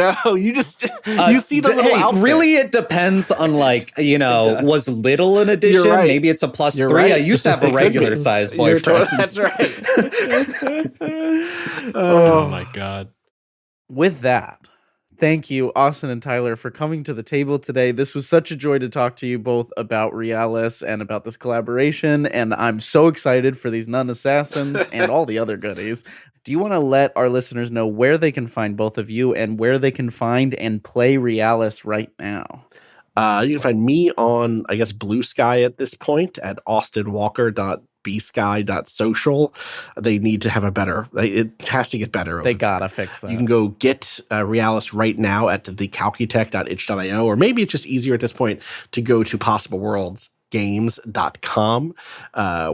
just you see the little outfit. Really, it depends on like was little an addition? Right. Maybe it's a plus You're 3. right. I used to have a regular size boyfriend. That's right. Oh my God. With that, thank you, Austin and Tyler, for coming to the table today. This was such a joy to talk to you both about Realis and about this collaboration, and I'm so excited for these Nun Assassins and all the other goodies. Do you want to let our listeners know where they can find both of you and where they can find and play Realis right now? You can find me on, I guess, Blue Sky at this point at austinwalker.bsky.social. They need to have it has to get better. They gotta fix that. You can go get Realis right now at thecalcutech.itch.io, or maybe it's just easier at this point to go to possibleworldsgames.com,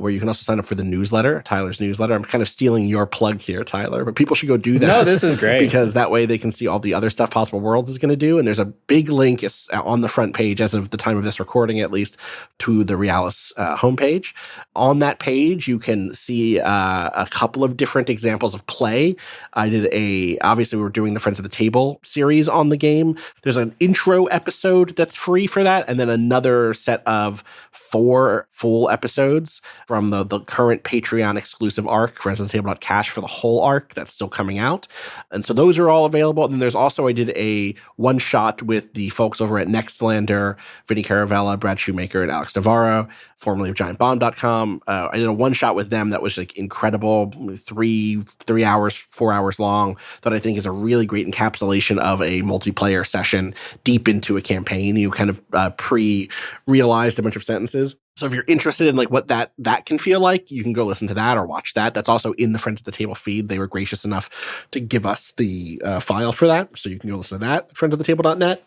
where you can also sign up for the newsletter, Tyler's newsletter. I'm kind of stealing your plug here, Tyler, but people should go do that. No, this is great. Because that way they can see all the other stuff Possible Worlds is going to do. And there's a big link on the front page, as of the time of this recording at least, to the Realis homepage. On that page, you can see a couple of different examples of play. Obviously we were doing the Friends of the Table series on the game. There's an intro episode that's free for that, and then another set of 4 full episodes from the current Patreon exclusive arc, Friends of the Table.cash, for the whole arc that's still coming out. And so those are all available. And then there's also, I did a one shot with the folks over at Nextlander, Vinny Caravella, Brad Shoemaker, and Alex Navarro, formerly of GiantBomb.com. I did a one shot with them that was like incredible, 4 hours long, that I think is a really great encapsulation of a multiplayer session deep into a campaign. You kind of pre-realized a bunch of sentences. So if you're interested in like what that can feel like, you can go listen to that or watch that. That's also in the Friends of the Table feed. They were gracious enough to give us the file for that. So you can go listen to that, friendsoftheTable.net.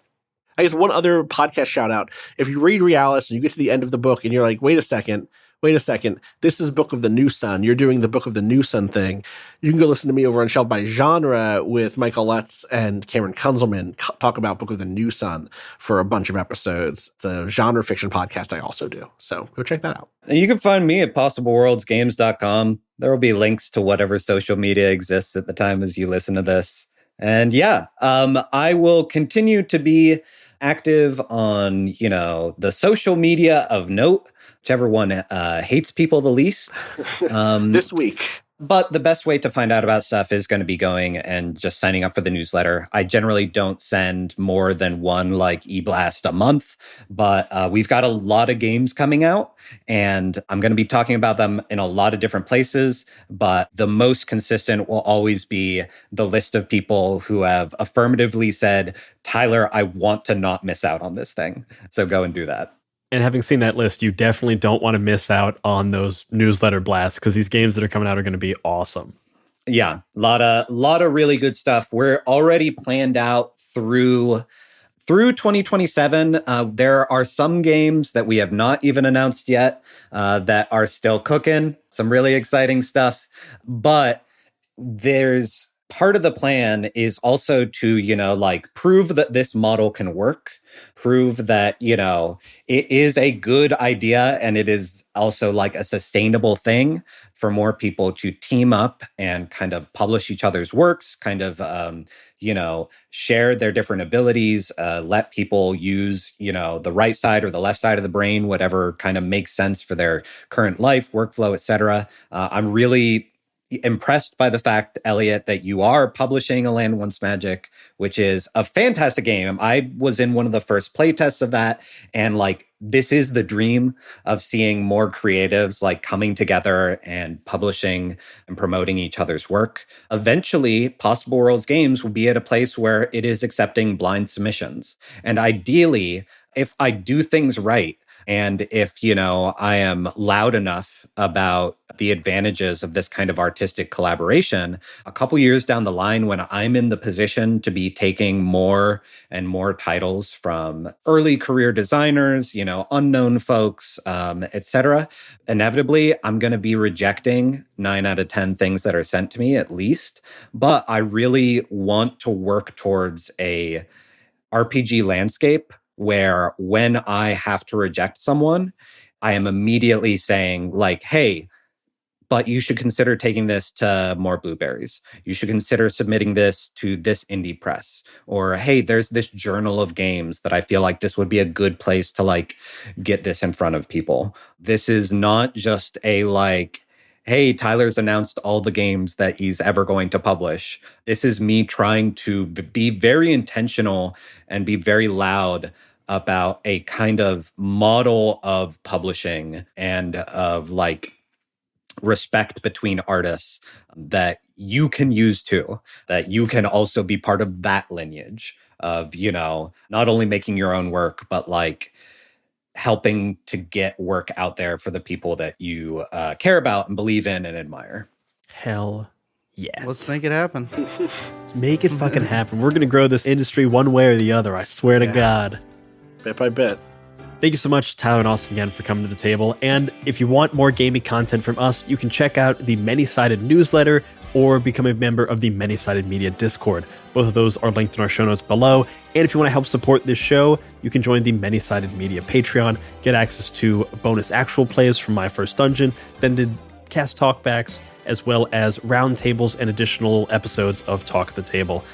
I guess one other podcast shout out. If you read Realis and you get to the end of the book and you're like, wait a second, wait a second, this is Book of the New Sun. You're doing the Book of the New Sun thing. You can go listen to me over on Shelved by Genre with Michael Lutz and Cameron Kunzelman talk about Book of the New Sun for a bunch of episodes. It's a genre fiction podcast I also do. So go check that out. And you can find me at possibleworldsgames.com. There will be links to whatever social media exists at the time as you listen to this. And yeah, I will continue to be active on, the social media of note, whichever one hates people the least. This week. But the best way to find out about stuff is going to be going and just signing up for the newsletter. I generally don't send more than one e-blast a month, but we've got a lot of games coming out, and I'm going to be talking about them in a lot of different places. But the most consistent will always be the list of people who have affirmatively said, Tyler, I want to not miss out on this thing. So go and do that. And having seen that list, you definitely don't want to miss out on those newsletter blasts, because these games that are coming out are going to be awesome. Yeah, a lot of really good stuff. We're already planned out through 2027. There are some games that we have not even announced yet that are still cooking. Some really exciting stuff. But there's part of the plan is also to, prove that this model can work. Prove that, it is a good idea, and it is also a sustainable thing for more people to team up and kind of publish each other's works, kind of, share their different abilities, let people use, the right side or the left side of the brain, whatever kind of makes sense for their current life, workflow, etc. I'm really impressed by the fact, Elliot, that you are publishing A Land Once Magic, which is a fantastic game. I was in one of the first playtests of that, and this is the dream of seeing more creatives coming together and publishing and promoting each other's work. Eventually, Possible Worlds Games will be at a place where it is accepting blind submissions. And ideally, if I do things right, and if, I am loud enough about the advantages of this kind of artistic collaboration, a couple years down the line, when I'm in the position to be taking more and more titles from early career designers, unknown folks, etc., inevitably, I'm going to be rejecting 9 out of 10 things that are sent to me at least. But I really want to work towards a RPG landscape where when I have to reject someone, I am immediately saying hey, but you should consider taking this to More Blueberries. You should consider submitting this to this indie press. Or, hey, there's this journal of games that I feel like this would be a good place to get this in front of people. This is not just a hey, Tyler's announced all the games that he's ever going to publish. This is me trying to be very intentional and be very loud about a kind of model of publishing and of respect between artists that you can use too, that you can also be part of that lineage of, not only making your own work, but helping to get work out there for the people that you care about and believe in and admire. Hell yes. Let's make it happen. Let's make it fucking happen. We're going to grow this industry one way or the other. I swear to God. Bit by bit. Thank you so much, Tyler and Austin, again, for coming to the table. And if you want more gaming content from us, you can check out the Many-Sided newsletter or become a member of the Many-Sided Media Discord. Both of those are linked in our show notes below. And if you want to help support this show, you can join the Many-Sided Media Patreon, get access to bonus actual plays from My First Dungeon, then did cast talkbacks, as well as roundtables and additional episodes of Talk at the Table.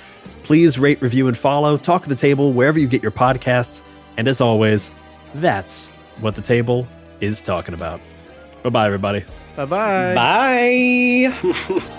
Please rate, review, and follow Talk at the Table wherever you get your podcasts. And as always, that's what the table is talking about. Bye-bye, everybody. Bye-bye. Bye.